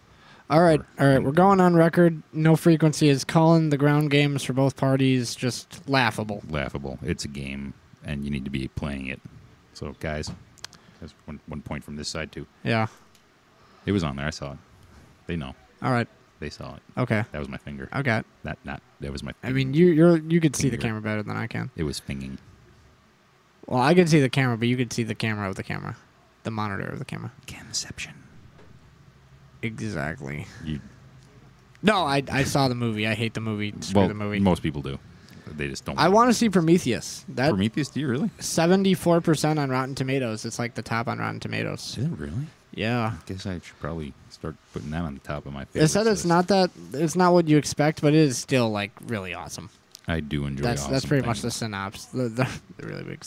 Speaker 2: All right. We're going on record. No Frequency is calling the ground games for both parties just laughable.
Speaker 1: Laughable. It's a game, and you need to be playing it. So, guys, that's one point from this side, too.
Speaker 2: Yeah.
Speaker 1: It was on there. I saw it. They know.
Speaker 2: All right.
Speaker 1: They saw it.
Speaker 2: Okay.
Speaker 1: That was my finger.
Speaker 2: Okay.
Speaker 1: That was my.
Speaker 2: I mean, you could see the
Speaker 1: Finger.
Speaker 2: camera better than I can.
Speaker 1: It was finging.
Speaker 2: Well, I could see the camera, but you could see the camera of the camera, the monitor of the camera.
Speaker 1: Camception.
Speaker 2: Exactly.
Speaker 1: You.
Speaker 2: No, I saw the movie. I hate the movie. Screw
Speaker 1: Well,
Speaker 2: the movie.
Speaker 1: most people do. They just don't.
Speaker 2: I want to see Prometheus. That
Speaker 1: Prometheus. Do you really?
Speaker 2: 74% on Rotten Tomatoes. It's like the top on Rotten Tomatoes.
Speaker 1: Is it really?
Speaker 2: Yeah.
Speaker 1: I guess I should probably start putting that on the top of my favorite
Speaker 2: It said it's
Speaker 1: list.
Speaker 2: it's not what you expect, but it is still like really awesome.
Speaker 1: I do enjoy.
Speaker 2: That's
Speaker 1: awesome
Speaker 2: pretty much the
Speaker 1: things.
Speaker 2: synopsis. The really big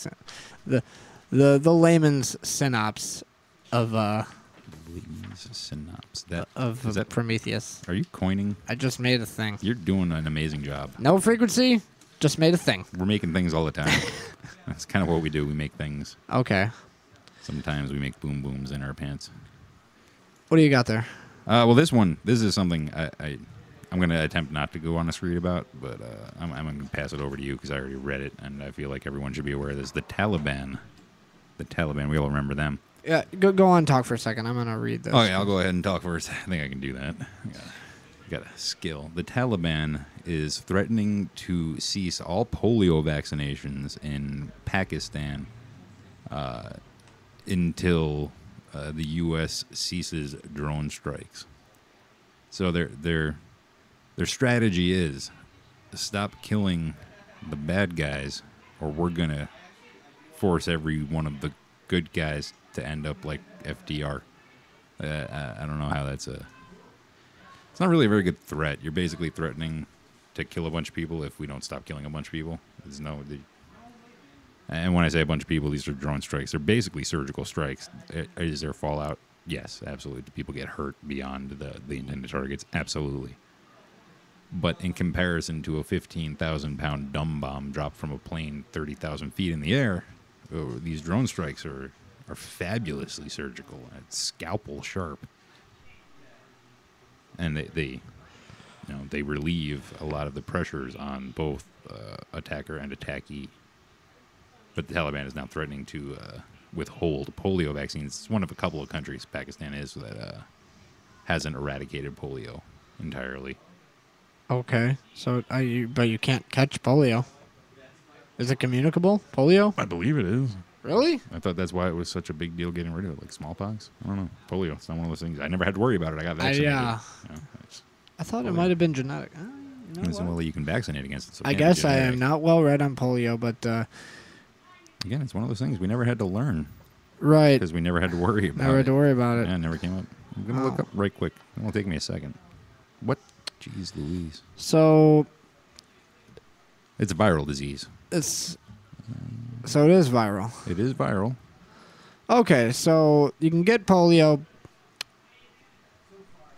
Speaker 2: the layman's synopsis of
Speaker 1: Layman's synopsis. That
Speaker 2: of
Speaker 1: is that.
Speaker 2: Prometheus.
Speaker 1: Are you coining?
Speaker 2: I just made a thing.
Speaker 1: You're doing an amazing job.
Speaker 2: No frequency, just made a thing.
Speaker 1: We're making things all the time. That's kind of what we do. We make things.
Speaker 2: Okay.
Speaker 1: Sometimes we make boom booms in our pants.
Speaker 2: What do you got there?
Speaker 1: Well, this is something I'm going to attempt not to go on a screed about, but I'm going to pass it over to you because I already read it, and I feel like everyone should be aware of this. The Taliban. The Taliban, we all remember them.
Speaker 2: Yeah, go on. Talk for a second. I'm gonna read this.
Speaker 1: Oh, yeah, I'll go ahead and talk first. I think I can do that. I got a skill. The Taliban is threatening to cease all polio vaccinations in Pakistan until the U.S. ceases drone strikes. So their strategy is stop killing the bad guys, or we're gonna force every one of the good guys to end up like FDR. I don't know how that's a. It's not really a very good threat. You're basically threatening to kill a bunch of people if we don't stop killing a bunch of people. There's no. And when I say a bunch of people, these are drone strikes. They're basically surgical strikes. Is there fallout? Yes, absolutely. Do people get hurt beyond the intended targets? Absolutely. But in comparison to a 15,000-pound dumb bomb dropped from a plane 30,000 feet in the air, these drone strikes are fabulously surgical. It's scalpel sharp, and they relieve a lot of the pressures on both attacker and attackee. But the Taliban is now threatening to withhold polio vaccines. It's one of a couple of countries, Pakistan is, that hasn't eradicated polio entirely.
Speaker 2: Okay. So, but you can't catch polio. Is it communicable? Polio?
Speaker 1: I believe it is.
Speaker 2: Really?
Speaker 1: I thought that's why it was such a big deal getting rid of it, like smallpox. I don't know. Polio. It's not one of those things. I never had to worry about it. I got vaccinated.
Speaker 2: I thought it might have been genetic. You know
Speaker 1: It's
Speaker 2: what?
Speaker 1: well, you can vaccinate against it. So
Speaker 2: I
Speaker 1: it can't be
Speaker 2: guess I am
Speaker 1: genetic.
Speaker 2: not well read on polio, but
Speaker 1: Again, it's one of those things we never had to learn
Speaker 2: right.
Speaker 1: because we never had to worry about
Speaker 2: Never
Speaker 1: it.
Speaker 2: had to worry about it.
Speaker 1: Yeah, it never came up. I'm going to look
Speaker 2: Wow.
Speaker 1: up right quick. It won't take me a second. What? Jeez Louise.
Speaker 2: So
Speaker 1: It's a viral disease.
Speaker 2: it is viral.
Speaker 1: It is viral.
Speaker 2: Okay, so you can get polio.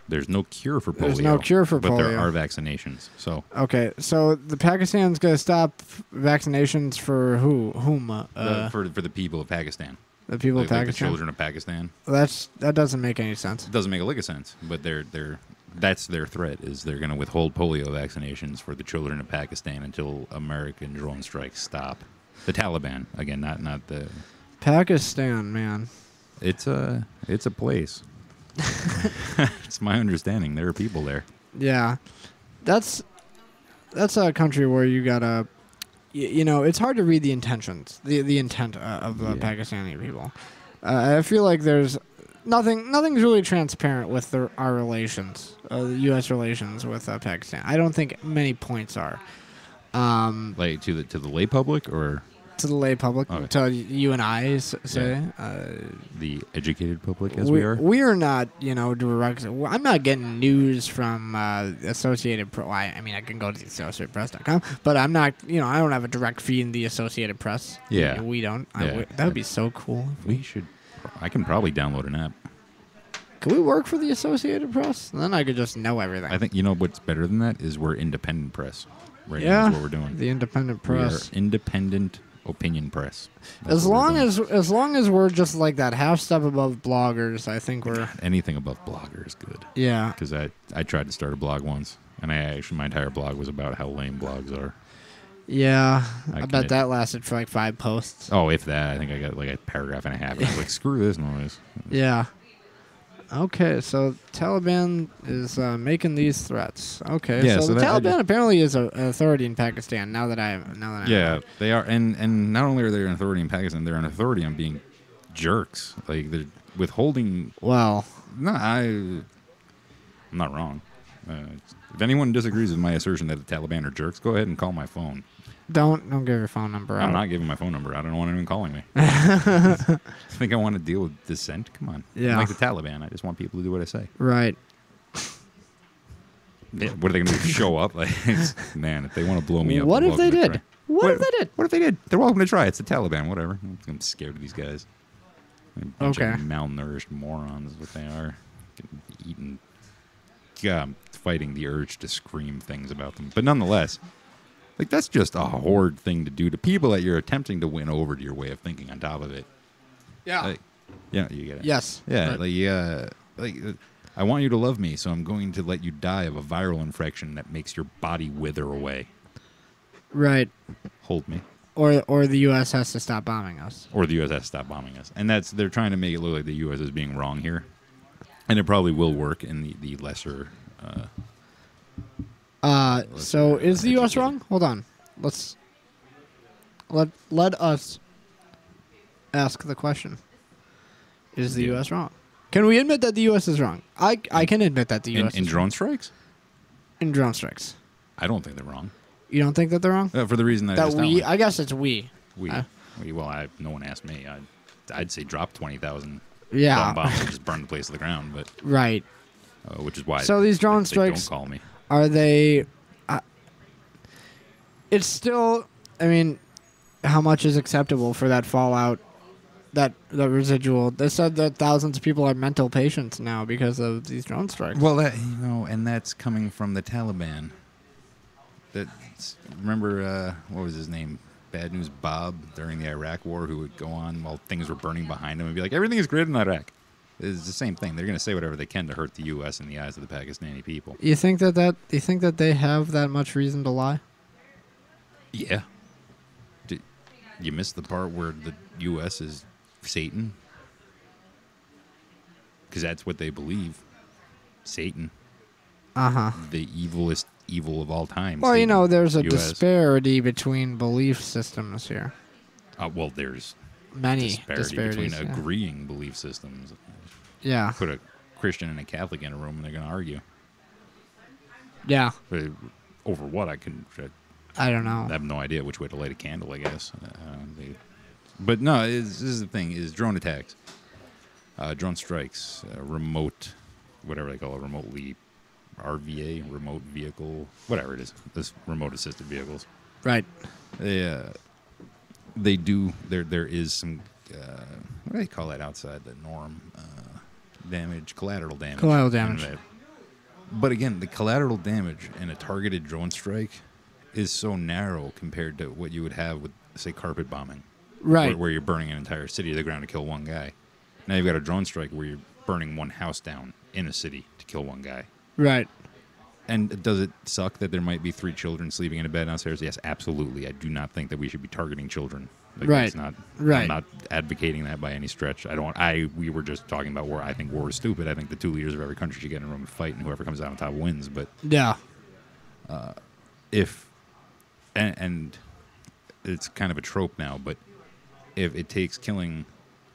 Speaker 1: There's no cure for polio.
Speaker 2: There's no cure for
Speaker 1: but there
Speaker 2: polio.
Speaker 1: are vaccinations. So
Speaker 2: Okay, so the Pakistan's gonna stop vaccinations for whom?
Speaker 1: for the people of Pakistan.
Speaker 2: The people of
Speaker 1: Like the
Speaker 2: Pakistan.
Speaker 1: children of Pakistan.
Speaker 2: That doesn't make any sense.
Speaker 1: It doesn't make a lick of sense, but that's their threat, is they're going to withhold polio vaccinations for the children of Pakistan until American drone strikes stop. The Taliban, again, not the.
Speaker 2: Pakistan, man.
Speaker 1: It's a place. It's my understanding. There are people there.
Speaker 2: Yeah, that's a country where you gotta, you know, it's hard to read the intentions, the intent of the
Speaker 1: Yeah.
Speaker 2: Pakistani people. I feel like there's nothing's really transparent with our relations, the U.S. relations with Pakistan. I don't think many points are.
Speaker 1: Like to the lay public or
Speaker 2: To the lay public,
Speaker 1: Okay.
Speaker 2: to you and I say.
Speaker 1: the educated public, as we are.
Speaker 2: We are not, you know, direct. I'm not getting news from Associated Press. I mean, I can go to the AssociatedPress.com, but I'm not, you know, I don't have a direct feed in the Associated Press.
Speaker 1: Yeah.
Speaker 2: We don't.
Speaker 1: Yeah.
Speaker 2: That would be so cool.
Speaker 1: We should. I can probably download an app.
Speaker 2: Could we work for the Associated Press? Then I could just know everything.
Speaker 1: I think what's better than that is we're independent press. Right now
Speaker 2: yeah,
Speaker 1: is what we're doing.
Speaker 2: the independent
Speaker 1: We are
Speaker 2: press.
Speaker 1: independent opinion press. That's
Speaker 2: As
Speaker 1: what we're doing.
Speaker 2: as long as we're just like that half step above bloggers, I think we're
Speaker 1: Anything above blogger is good.
Speaker 2: yeah.
Speaker 1: Because I tried to start a blog once, and my entire blog was about how lame blogs are.
Speaker 2: Yeah,
Speaker 1: I
Speaker 2: I bet
Speaker 1: commit-
Speaker 2: that lasted for like 5 posts.
Speaker 1: Oh, if that, I think I got like a paragraph and a half. And I was like, screw this noise.
Speaker 2: Yeah. Okay, so Taliban is making these threats. Okay,
Speaker 1: Yeah,
Speaker 2: so,
Speaker 1: so
Speaker 2: the
Speaker 1: that- I
Speaker 2: Taliban
Speaker 1: just-
Speaker 2: apparently is an authority in Pakistan. Now that I
Speaker 1: Yeah, they are, and not only are they an authority in Pakistan, they're an authority on being jerks. Like they're withholding.
Speaker 2: well,
Speaker 1: No, I'm not wrong. If anyone disagrees with my assertion that the Taliban are jerks, go ahead and call my phone.
Speaker 2: don't give your phone number out.
Speaker 1: I'm not giving my phone number. I don't want anyone calling me. I think I want to deal with dissent. Come on.
Speaker 2: Yeah.
Speaker 1: I'm like the Taliban. I just want people to do what I say.
Speaker 2: Right.
Speaker 1: Yeah, what are they going to do? Show up? Like, man, if they want to blow me up.
Speaker 2: What
Speaker 1: they're
Speaker 2: if they
Speaker 1: welcome to
Speaker 2: did?
Speaker 1: try.
Speaker 2: What if they did?
Speaker 1: What if they did? They're welcome to try. It's the Taliban. Whatever. I'm scared of these guys. They're a bunch of
Speaker 2: Okay.
Speaker 1: malnourished morons is what they are. Getting eaten. Yeah, I'm fighting the urge to scream things about them. But nonetheless, like that's just a horrid thing to do to people that you're attempting to win over to your way of thinking on top of it.
Speaker 2: Yeah.
Speaker 1: Like, yeah, you get it.
Speaker 2: Yes.
Speaker 1: Yeah,
Speaker 2: Right.
Speaker 1: I want you to love me, so I'm going to let you die of a viral infection that makes your body wither away.
Speaker 2: Right.
Speaker 1: Hold me.
Speaker 2: Or the U.S. has to stop bombing us.
Speaker 1: Or the U.S. has to stop bombing us. And they're trying to make it look like the U.S. is being wrong here. And it probably will work in the lesser...
Speaker 2: So is the U.S. wrong? Hold on. Let us ask the question. Is the
Speaker 1: Yeah.
Speaker 2: U.S. wrong? Can we admit that the U.S. is wrong? I can admit that the U.S.
Speaker 1: in
Speaker 2: is
Speaker 1: drone strikes?
Speaker 2: wrong. In drone strikes.
Speaker 1: I don't think they're wrong.
Speaker 2: You don't think that they're wrong?
Speaker 1: For the reason that, I
Speaker 2: That
Speaker 1: just
Speaker 2: we?
Speaker 1: outlined.
Speaker 2: I guess it's we.
Speaker 1: No one asked me. I'd say drop 20,000
Speaker 2: Yeah.
Speaker 1: bombs and just burn the place to the ground, but
Speaker 2: Right.
Speaker 1: which is why
Speaker 2: So these drone
Speaker 1: they
Speaker 2: strikes-
Speaker 1: don't call me.
Speaker 2: Are they? It's still. I mean, how much is acceptable for that fallout? That the residual. They said that thousands of people are mental patients now because of these drone strikes.
Speaker 1: Well, and that's coming from the Taliban. Remember what was his name? Bad News Bob during the Iraq War, who would go on while things were burning behind him and be like, "Everything is great in Iraq." It's the same thing. They're going to say whatever they can to hurt the U.S. in the eyes of the Pakistani people.
Speaker 2: You think that they have that much reason to lie?
Speaker 1: Yeah. You missed the part where the U.S. is Satan? Because that's what they believe. Satan.
Speaker 2: Uh-huh.
Speaker 1: The evilest evil of all time.
Speaker 2: Well,
Speaker 1: Satan,
Speaker 2: there's a
Speaker 1: US.
Speaker 2: disparity between belief systems here.
Speaker 1: Well, there's
Speaker 2: Many
Speaker 1: disparity
Speaker 2: disparities.
Speaker 1: between agreeing belief systems.
Speaker 2: Yeah.
Speaker 1: Put a Christian and a Catholic in a room and they're going to argue.
Speaker 2: Yeah.
Speaker 1: But over what? I
Speaker 2: I don't know.
Speaker 1: have no idea which way to light a candle, I guess. But no, this is the thing, is drone attacks. Drone strikes, remote, whatever they call it, remotely RVA, remote vehicle, whatever it is, this remote assisted vehicles.
Speaker 2: Right.
Speaker 1: They do, there is some, what do they call that outside the norm? Damage, collateral damage.
Speaker 2: Collateral damage.
Speaker 1: But again, the collateral damage in a targeted drone strike is so narrow compared to what you would have with, say, carpet bombing.
Speaker 2: Right.
Speaker 1: Where you're burning an entire city to the ground to kill one guy. Now you've got a drone strike where you're burning one house down in a city to kill one guy.
Speaker 2: Right.
Speaker 1: And does it suck that there might be 3 children sleeping in a bed downstairs? Yes, absolutely. I do not think that we should be targeting children.
Speaker 2: Right.
Speaker 1: It's not,
Speaker 2: Right.
Speaker 1: I'm not advocating that by any stretch. We were just talking about war. I think war is stupid. I think the 2 leaders of every country should get in a room and fight, and whoever comes out on top wins. But
Speaker 2: Yeah.
Speaker 1: and it's kind of a trope now, but if it takes killing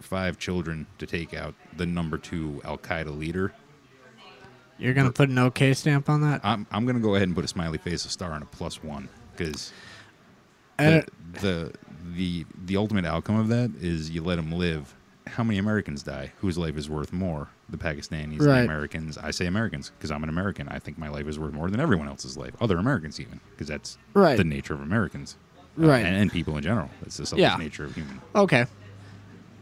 Speaker 1: 5 children to take out the number 2 Al-Qaeda leader,
Speaker 2: You're going to put an okay stamp on that?
Speaker 1: I'm going to go ahead and put a smiley face, a star, and a +1, because
Speaker 2: And
Speaker 1: the ultimate outcome of that is you let him live. How many Americans die? Whose life is worth more? The Pakistanis,
Speaker 2: Right.
Speaker 1: the Americans. I say Americans because I'm an American. I think my life is worth more than everyone else's life. Other Americans even, because that's
Speaker 2: Right.
Speaker 1: the nature of Americans.
Speaker 2: Right.
Speaker 1: And people in general. That's the selfish
Speaker 2: Yeah.
Speaker 1: nature of human.
Speaker 2: Okay.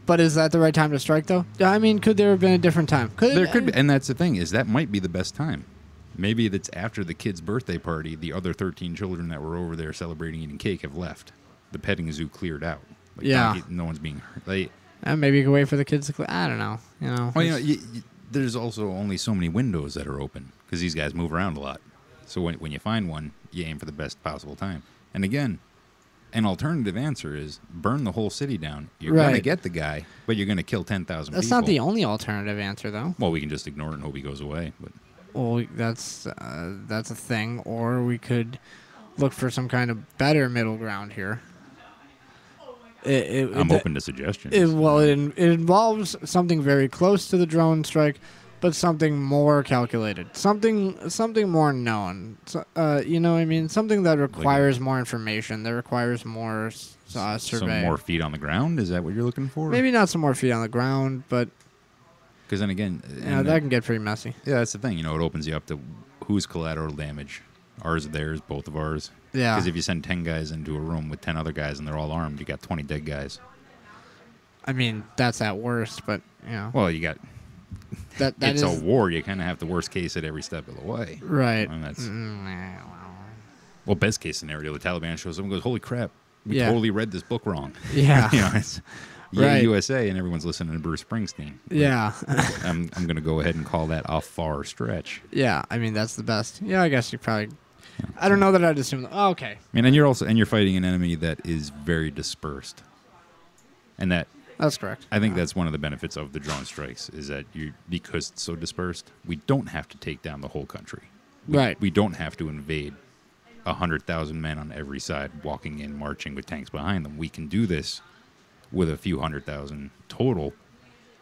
Speaker 2: But is that the right time to strike, though? I mean, could there have been a different time?
Speaker 1: There could be, and that's the thing, is that might be the best time. Maybe that's after the kid's birthday party, the other 13 children that were over there celebrating eating cake have left. The petting zoo cleared out. Like,
Speaker 2: Yeah.
Speaker 1: no one's being hurt. Like,
Speaker 2: Maybe you could wait for the kids to. I don't know.
Speaker 1: well, there's also only so many windows that are open because these guys move around a lot. So when you find one, you aim for the best possible time. And again, an alternative answer is burn the whole city down. You're going to
Speaker 2: Right.
Speaker 1: get the guy, but you're going to kill 10,000 people.
Speaker 2: That's not the only alternative answer, though.
Speaker 1: Well, we can just ignore it and hope he goes away. But
Speaker 2: Well, that's a thing. Or we could look for some kind of better middle ground here.
Speaker 1: I'm open to suggestions.
Speaker 2: It involves something very close to the drone strike, but something more calculated, something more known. So, you know what I mean? Something that requires more information, that requires more survey.
Speaker 1: Some more feet on the ground? Is that what you're looking for?
Speaker 2: Maybe not some more feet on the ground, but
Speaker 1: Because then again...
Speaker 2: that can get pretty messy.
Speaker 1: Yeah, that's the thing. You know, it opens you up to who's collateral damage. Ours, theirs, both of ours.
Speaker 2: Yeah.
Speaker 1: Because if you send 10 guys into a room with 10 other guys and they're all armed, you got 20 dead guys.
Speaker 2: I mean, that's at worst, but, you know.
Speaker 1: Well, you got...
Speaker 2: That
Speaker 1: it's
Speaker 2: is
Speaker 1: a war. You kind of have the worst case at every step of the way.
Speaker 2: right.
Speaker 1: And that's...
Speaker 2: Mm,
Speaker 1: Well, best case scenario, the Taliban shows up and goes, holy crap, we
Speaker 2: Yeah.
Speaker 1: totally read this book wrong.
Speaker 2: Yeah.
Speaker 1: You know, it's
Speaker 2: Right.
Speaker 1: USA, and everyone's listening to Bruce Springsteen.
Speaker 2: Yeah.
Speaker 1: I'm going to go ahead and call that a far stretch.
Speaker 2: Yeah, I mean, that's the best. Yeah, I guess you probably... I don't know that I'd assume... Oh, okay.
Speaker 1: I mean, and you're fighting an enemy that is very dispersed. And that...
Speaker 2: That's correct.
Speaker 1: I think that's one of the benefits of the drone strikes is that because it's so dispersed, we don't have to take down the whole country.
Speaker 2: Right.
Speaker 1: We don't have to invade 100,000 men on every side walking in, marching with tanks behind them. We can do this with a few 100,000 total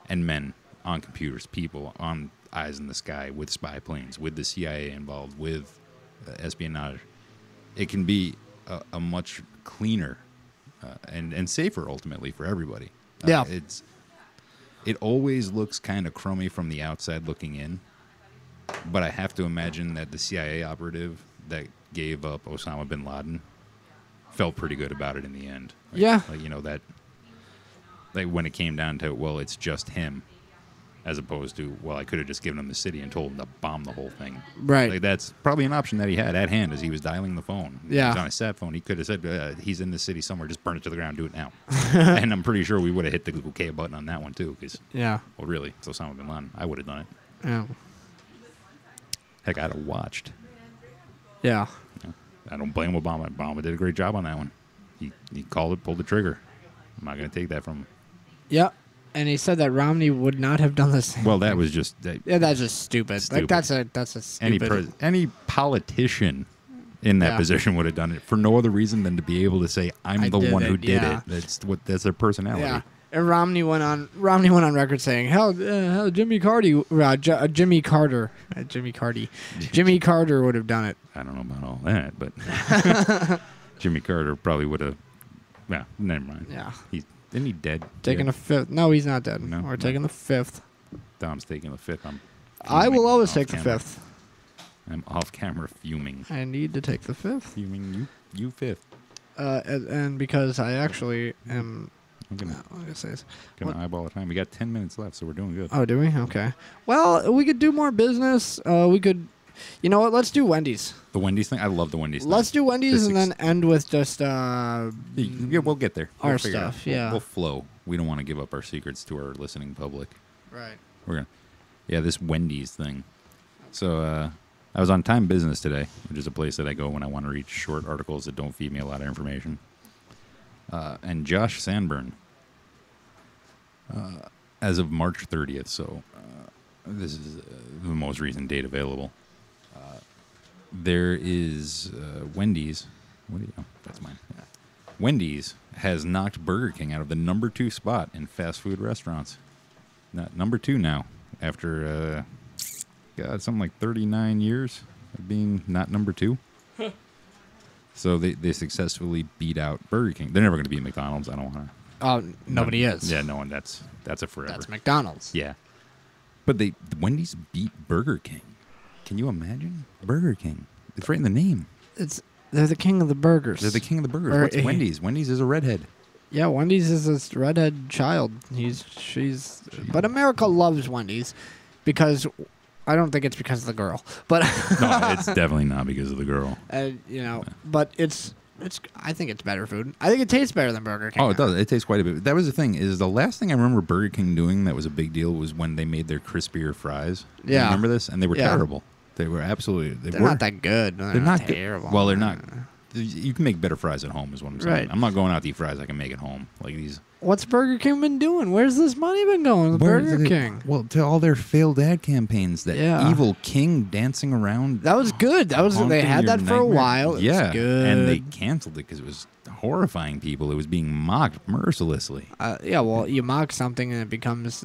Speaker 1: and men on computers, people on eyes in the sky with spy planes, with the CIA involved, with espionage. It can be a much cleaner and safer ultimately for everybody.
Speaker 2: Yeah.
Speaker 1: It always looks kind of crummy from the outside looking in, but I have to imagine that the CIA operative that gave up Osama bin Laden felt pretty good about it in the end.
Speaker 2: Yeah.
Speaker 1: Like, you know, that like when it came down to, well, it's just him, as opposed to, well, I could have just given him the city and told him to bomb the whole thing.
Speaker 2: Right.
Speaker 1: Like, that's probably an option that he had at hand as he was dialing the phone.
Speaker 2: Yeah.
Speaker 1: He was on his sat phone. He could have said, he's in the city somewhere, just burn it to the ground, do it now. And I'm pretty sure we would have hit the OK button on that one, too, because,
Speaker 2: Yeah.
Speaker 1: well, really, it's Osama bin Laden. I would have done it.
Speaker 2: Yeah.
Speaker 1: Heck, I'd have watched.
Speaker 2: Yeah.
Speaker 1: I don't blame Obama. Obama did a great job on that one. He called it, pulled the trigger. I'm not going to take that from him.
Speaker 2: Yeah. And he said that Romney would not have done this.
Speaker 1: Well, that was just...
Speaker 2: Yeah, that's just stupid. Like
Speaker 1: Stupid.
Speaker 2: that's a stupid.
Speaker 1: Any politician in that
Speaker 2: Yeah.
Speaker 1: position would have done it for no other reason than to be able to say, "I'm
Speaker 2: I
Speaker 1: the
Speaker 2: did
Speaker 1: one
Speaker 2: it,"
Speaker 1: who did
Speaker 2: yeah.
Speaker 1: it." That's their personality.
Speaker 2: Yeah. And Romney went on record saying, "Hell, Jimmy Carter, Jimmy Carter would have done it."
Speaker 1: I don't know about all that, but Jimmy Carter probably would have. Yeah, never mind.
Speaker 2: Yeah.
Speaker 1: Isn't he dead?
Speaker 2: Taking
Speaker 1: Yeah.
Speaker 2: a fifth. No, he's not dead.
Speaker 1: No,
Speaker 2: We're
Speaker 1: no.
Speaker 2: taking the fifth.
Speaker 1: Dom's taking the fifth.
Speaker 2: I will always
Speaker 1: off
Speaker 2: take the
Speaker 1: camera.
Speaker 2: fifth.
Speaker 1: I'm off camera fuming.
Speaker 2: I need to take the fifth.
Speaker 1: Fuming. You fifth.
Speaker 2: And because I actually am.
Speaker 1: I'm gonna
Speaker 2: What am I gonna say?
Speaker 1: eyeball the time. We got 10 minutes left, so we're doing good.
Speaker 2: Oh, do we? Okay. Well, we could do more business. We could. You know what? Let's do Wendy's.
Speaker 1: The Wendy's thing. I love the Wendy's thing.
Speaker 2: Let's do Wendy's
Speaker 1: This
Speaker 2: and then end with just
Speaker 1: Yeah, we'll get there.
Speaker 2: Our
Speaker 1: We'll figure it out.
Speaker 2: stuff, yeah.
Speaker 1: We'll flow. We don't want to give up our secrets to our listening public.
Speaker 2: right.
Speaker 1: We're gonna, yeah, this Wendy's thing. So I was on Time Business today, which is a place that I go when I want to read short articles that don't feed me a lot of information. And Josh Sanborn, as of March 30th, so this is the most recent date available. There is Wendy's. What do you know? That's mine. Yeah. Wendy's has knocked Burger King out of the number 2 spot in fast food restaurants. Number 2 now, after something like 39 years of being not number 2. So they successfully beat out Burger King. They're never going to beat McDonald's. I don't want to.
Speaker 2: Oh, nobody is.
Speaker 1: Yeah, no one. That's a forever.
Speaker 2: That's McDonald's.
Speaker 1: Yeah, but Wendy's beat Burger King. Can you imagine? Burger King. It's right in the name.
Speaker 2: They're the king of the burgers.
Speaker 1: They're the king of the burgers.
Speaker 2: Or-
Speaker 1: What's Wendy's? Wendy's is a redhead.
Speaker 2: Yeah, Wendy's is this redhead child. But America loves Wendy's because I don't think it's because of the girl, but
Speaker 1: No, it's definitely not because of the girl.
Speaker 2: but it's I think it's better food. I think it tastes better than Burger King.
Speaker 1: Oh, it does. It tastes quite a bit. That was the thing. Is the last thing I remember Burger King doing that was a big deal was when they made their crispier fries. Do you
Speaker 2: Yeah.
Speaker 1: remember this? And they were
Speaker 2: Yeah.
Speaker 1: terrible. They were absolutely.
Speaker 2: They're not that good. They're
Speaker 1: They're not
Speaker 2: terrible.
Speaker 1: Well, they're not. You can make better fries at home, is what I'm saying.
Speaker 2: Right.
Speaker 1: I'm not going out to eat fries I can make at home. Like these.
Speaker 2: What's Burger King been doing? Where's this money been going? With Burger King.
Speaker 1: Well, to all their failed ad campaigns, that
Speaker 2: Yeah.
Speaker 1: evil king dancing around.
Speaker 2: That was good. That was they
Speaker 1: haunting
Speaker 2: had
Speaker 1: your
Speaker 2: that for a
Speaker 1: nightmare.
Speaker 2: while. It
Speaker 1: Yeah,
Speaker 2: was good.
Speaker 1: and they canceled it because it was horrifying people. It was being mocked mercilessly.
Speaker 2: Yeah, well, you mock something and it becomes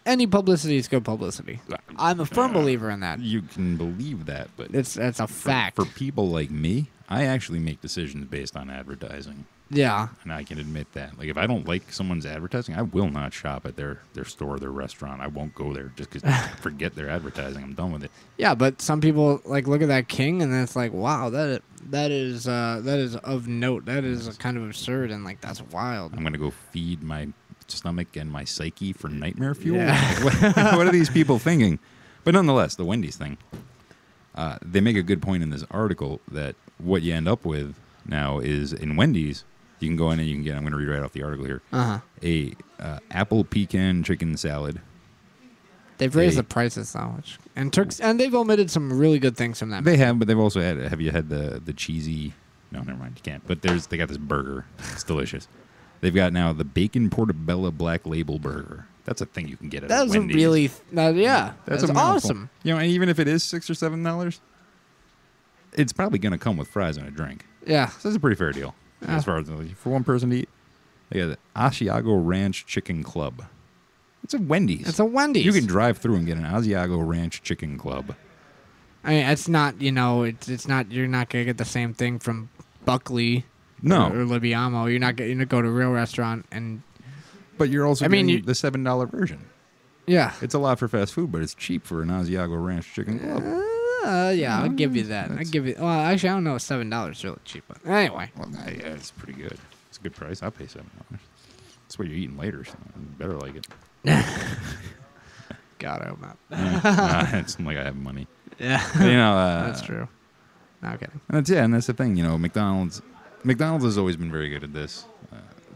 Speaker 2: any publicity is good publicity. I'm a firm believer in that.
Speaker 1: You can believe that, but
Speaker 2: It's a fact.
Speaker 1: for people like me, I actually make decisions based on advertising.
Speaker 2: Yeah.
Speaker 1: And I can admit that. Like, if I don't like someone's advertising, I will not shop at their store, their restaurant. I won't go there just because forget their advertising. I'm done with it.
Speaker 2: Yeah, but some people like look at that king and it's like, wow, that is of note. That is kind of absurd and like that's wild.
Speaker 1: I'm going to go feed my stomach and my psyche for nightmare fuel.
Speaker 2: Yeah.
Speaker 1: What are these people thinking? But nonetheless, the Wendy's thing. They make a good point in this article that what you end up with now is in Wendy's, you can go in and you can get, I'm going to read right off the article here, a apple pecan chicken salad.
Speaker 2: They've raised the prices though, and they've omitted some really good things from that.
Speaker 1: They have, but they've also had, have you had the cheesy, no, never mind, you can't. But they got this burger. It's delicious. They've got now the bacon portobello black label burger. That's a thing you can get at
Speaker 2: That was a
Speaker 1: Wendy's.
Speaker 2: really, yeah, that's
Speaker 1: a mouthful.
Speaker 2: awesome.
Speaker 1: You know, and even if it is $6 or $7, it's probably going to come with fries and a drink.
Speaker 2: Yeah.
Speaker 1: So that's a pretty fair deal as far as for one person to eat. They got the Asiago Ranch Chicken Club. It's a Wendy's.
Speaker 2: It's a Wendy's.
Speaker 1: You can drive through and get an Asiago Ranch Chicken Club.
Speaker 2: I mean, it's not, it's not, you're not going to get the same thing from Buckley
Speaker 1: No.
Speaker 2: or Libiamo. You're not going to go to a real restaurant and,
Speaker 1: But you're also
Speaker 2: mean,
Speaker 1: getting the $7 version.
Speaker 2: yeah.
Speaker 1: It's a lot for fast food, but it's cheap for an Asiago Ranch Chicken Club.
Speaker 2: Yeah, I'll give you that. I give you, well, actually, I don't know if $7 is really cheap, but anyway.
Speaker 1: Well, yeah, it's pretty good. It's a good price. I'll pay $7. That's what you're eating later, so you better like it.
Speaker 2: God, I hope not.
Speaker 1: It's not like I have money.
Speaker 2: Yeah.
Speaker 1: That's
Speaker 2: That's true. No kidding.
Speaker 1: And that's the thing. McDonald's has always been very good at this,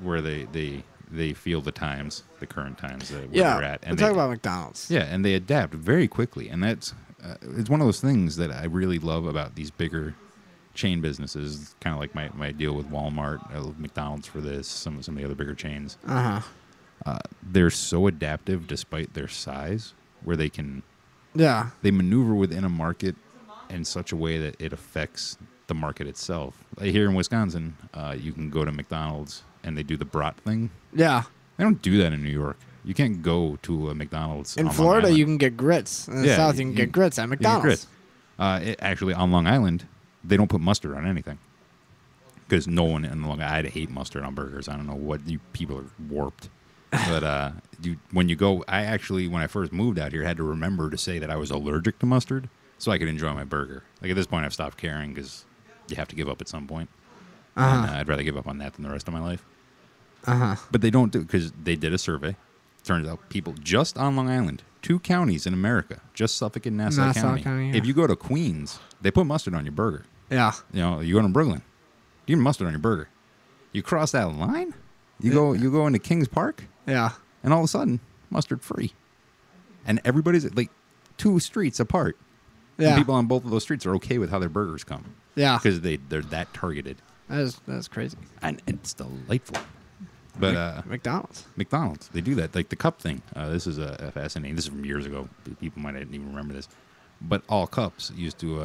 Speaker 1: where they feel the times, the current times that where they're at,
Speaker 2: And talk about McDonald's.
Speaker 1: Yeah, and they adapt very quickly, and that's it's one of those things that I really love about these bigger chain businesses. Kind of like my deal with Walmart, I love McDonald's for this. Some of the other bigger chains. They're so adaptive despite their size, where they maneuver within a market in such a way that it affects the market itself. Like here in Wisconsin, you can go to McDonald's and they do the brat thing.
Speaker 2: Yeah.
Speaker 1: They don't do that in New York. You can't go to a McDonald's
Speaker 2: In
Speaker 1: on
Speaker 2: Florida,
Speaker 1: Long Island.
Speaker 2: you can get grits. In the South, you can get grits at McDonald's.
Speaker 1: Actually, on Long Island, they don't put mustard on anything. Because no one in Long Island, I hate mustard on burgers. I don't know what you people are warped. But when you go, when I first moved out here, I had to remember to say that I was allergic to mustard so I could enjoy my burger. Like at this point, I've stopped caring because you have to give up at some point. And, I'd rather give up on that than the rest of my life. But they don't do, because they did a survey. Turns out people just on Long Island, 2 counties in America, just Suffolk and Nassau County.
Speaker 2: Yeah.
Speaker 1: If you go to Queens, they put mustard on your burger.
Speaker 2: Yeah.
Speaker 1: You go to Brooklyn, you get mustard on your burger. You cross that line, you go into Kings Park,
Speaker 2: Yeah.
Speaker 1: and all of a sudden, mustard free. And everybody's like 2 streets apart.
Speaker 2: Yeah.
Speaker 1: And people on both of those streets are okay with how their burgers come.
Speaker 2: Yeah.
Speaker 1: Because they're that targeted.
Speaker 2: That's crazy.
Speaker 1: And it's delightful. But McDonald's, they do that, like the cup thing. This is a fascinating. This is from years ago. People might not even remember this. But all cups used to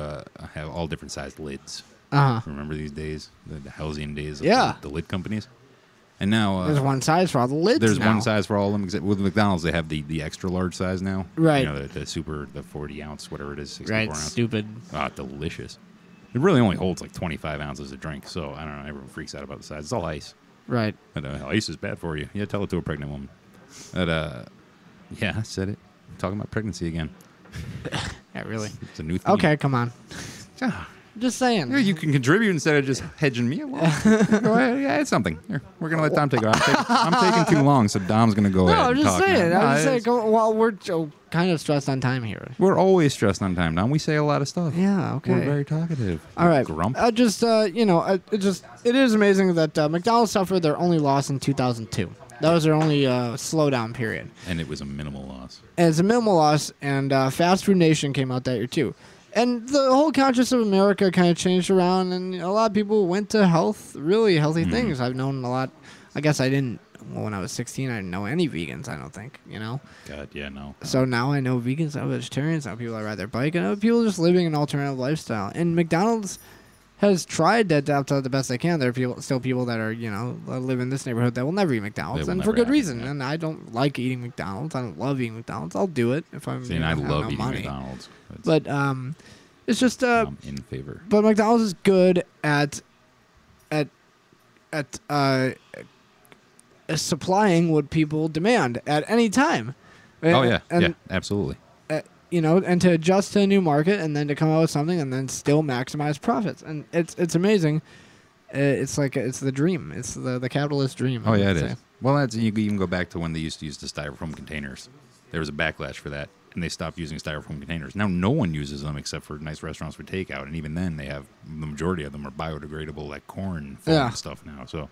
Speaker 1: have all different sized lids. Remember these days, the halcyon days of the lid companies. And now
Speaker 2: there's one size for all the lids.
Speaker 1: There's
Speaker 2: now.
Speaker 1: one size for all of them. Except with McDonald's, they have the extra large size now.
Speaker 2: Right.
Speaker 1: The 40 ounce, whatever it is, 64
Speaker 2: Right.
Speaker 1: ounce.
Speaker 2: Stupid.
Speaker 1: Delicious. It really only holds like 25 ounces of drink. So I don't know. Everyone freaks out about the size. It's all ice.
Speaker 2: Right.
Speaker 1: But, ice is bad for you. Yeah, tell it to a pregnant woman. But, yeah, I said it. I'm talking about pregnancy again.
Speaker 2: Yeah, really.
Speaker 1: It's a new thing.
Speaker 2: Okay, come on. Just saying.
Speaker 1: Yeah, you can contribute instead of just hedging me along. Go ahead. Yeah, it's something. Here, we're going to let Dom take it. I'm taking too long, so Dom's going to go ahead
Speaker 2: I'm
Speaker 1: and
Speaker 2: just
Speaker 1: talk
Speaker 2: saying.
Speaker 1: now.
Speaker 2: I'm just saying. Well, we're kind of stressed on time here.
Speaker 1: We're always stressed on time, Dom. We say a lot of stuff.
Speaker 2: Yeah, okay.
Speaker 1: We're very talkative.
Speaker 2: All right.
Speaker 1: Grump.
Speaker 2: It is amazing that McDonald's suffered their only loss in 2002. That was their only slowdown period.
Speaker 1: And it was a minimal loss.
Speaker 2: And it's a minimal loss, and Fast Food Nation came out that year too. And the whole conscience of America kind of changed around, and a lot of people went to really healthy things. I've known a lot. I guess I didn't. Well, when I was 16, I didn't know any vegans. I don't think,
Speaker 1: God, yeah, no.
Speaker 2: So now I know vegans, now vegetarians, now people that ride their bike, and now people just living an alternative lifestyle. And McDonald's has tried to adapt to the best they can. There are still people that are, live in this neighborhood that will never eat McDonald's, and for good reason. Yeah. And I don't like eating McDonald's. I don't love eating McDonald's. I'll do it if I'm.
Speaker 1: See, and I love eating McDonald's.
Speaker 2: But it's just
Speaker 1: I'm in favor.
Speaker 2: But McDonald's is good at supplying what people demand at any time.
Speaker 1: Oh yeah, yeah, absolutely.
Speaker 2: And to adjust to a new market, and then to come out with something, and then still maximize profits, and it's amazing. It's like it's the dream. It's the capitalist dream.
Speaker 1: Oh yeah, it is. Well, you can even go back to when they used to use the styrofoam containers. There was a backlash for that, and they stopped using styrofoam containers. Now no one uses them except for nice restaurants for takeout, and even then, the majority of them are biodegradable, like corn and stuff now. So,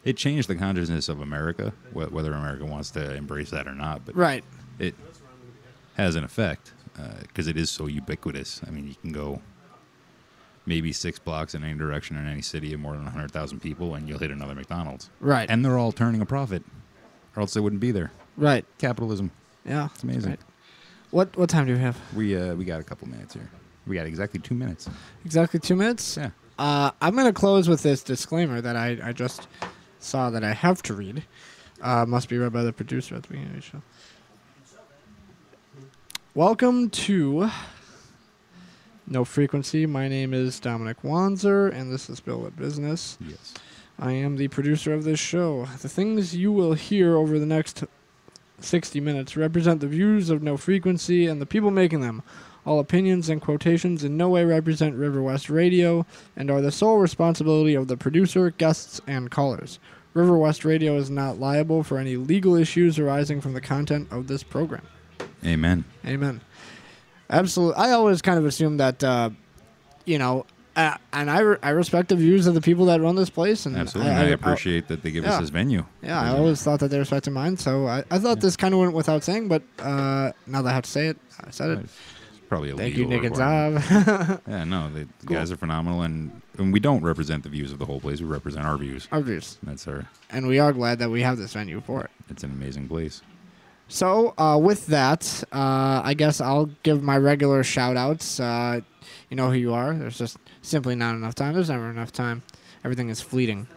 Speaker 1: it changed the consciousness of America, whether America wants to embrace that or not. But
Speaker 2: right,
Speaker 1: it has an effect because it is so ubiquitous. I mean, you can go maybe 6 blocks in any direction in any city of more than 100,000 people, and you'll hit another McDonald's.
Speaker 2: Right.
Speaker 1: And they're all turning a profit, or else they wouldn't be there.
Speaker 2: Right.
Speaker 1: Capitalism.
Speaker 2: Yeah.
Speaker 1: It's amazing.
Speaker 2: Right. What time do we have?
Speaker 1: We got a couple minutes here. We got exactly 2 minutes.
Speaker 2: Exactly 2 minutes?
Speaker 1: Yeah.
Speaker 2: I'm going to close with this disclaimer that I just saw that I have to read. Must be read by the producer at the beginning of the show. Welcome to No Frequency. My name is Dominic Wanzer, and this is Bill with Business.
Speaker 1: Yes.
Speaker 2: I am the producer of this show. The things you will hear over the next 60 minutes represent the views of No Frequency and the people making them. All opinions and quotations in no way represent River West Radio and are the sole responsibility of the producer, guests, and callers. River West Radio is not liable for any legal issues arising from the content of this program.
Speaker 1: Amen.
Speaker 2: Amen. Absolutely. I always kind of assumed that, and I respect the views of the people that run this place. And
Speaker 1: absolutely. I appreciate that they give us this venue.
Speaker 2: Yeah, I always thought that they respected mine. So I thought this kind of went without saying, but now that I have to say it, I said it.
Speaker 1: Probably a
Speaker 2: Thank you,
Speaker 1: legal
Speaker 2: Nick and
Speaker 1: requirement.
Speaker 2: Zav.
Speaker 1: Yeah, no, the guys are phenomenal, and we don't represent the views of the whole place. We represent our views.
Speaker 2: Our views.
Speaker 1: That's our.
Speaker 2: And we are glad that we have this venue for it.
Speaker 1: It's an amazing place.
Speaker 2: So with that, I guess I'll give my regular shout-outs. You know who you are. There's just simply not enough time. There's never enough time. Everything is fleeting.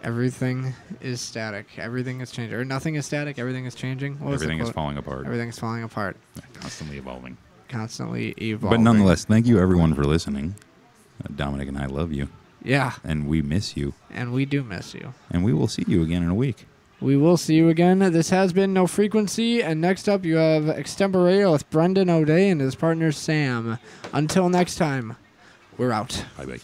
Speaker 2: Everything is static. Everything is changing. Or nothing is static. Everything is changing.
Speaker 1: Everything is falling apart.
Speaker 2: Everything is falling apart.
Speaker 1: Constantly evolving.
Speaker 2: Constantly evolving.
Speaker 1: But nonetheless, thank you everyone for listening. Dominic and I love you.
Speaker 2: Yeah.
Speaker 1: And we miss you.
Speaker 2: And we do miss you.
Speaker 1: And we will see you again in a week.
Speaker 2: We will see you again. This has been No Frequency, and next up you have Extemporario with Brendan O'Day and his partner Sam. Until next time, we're out.
Speaker 1: Bye-bye.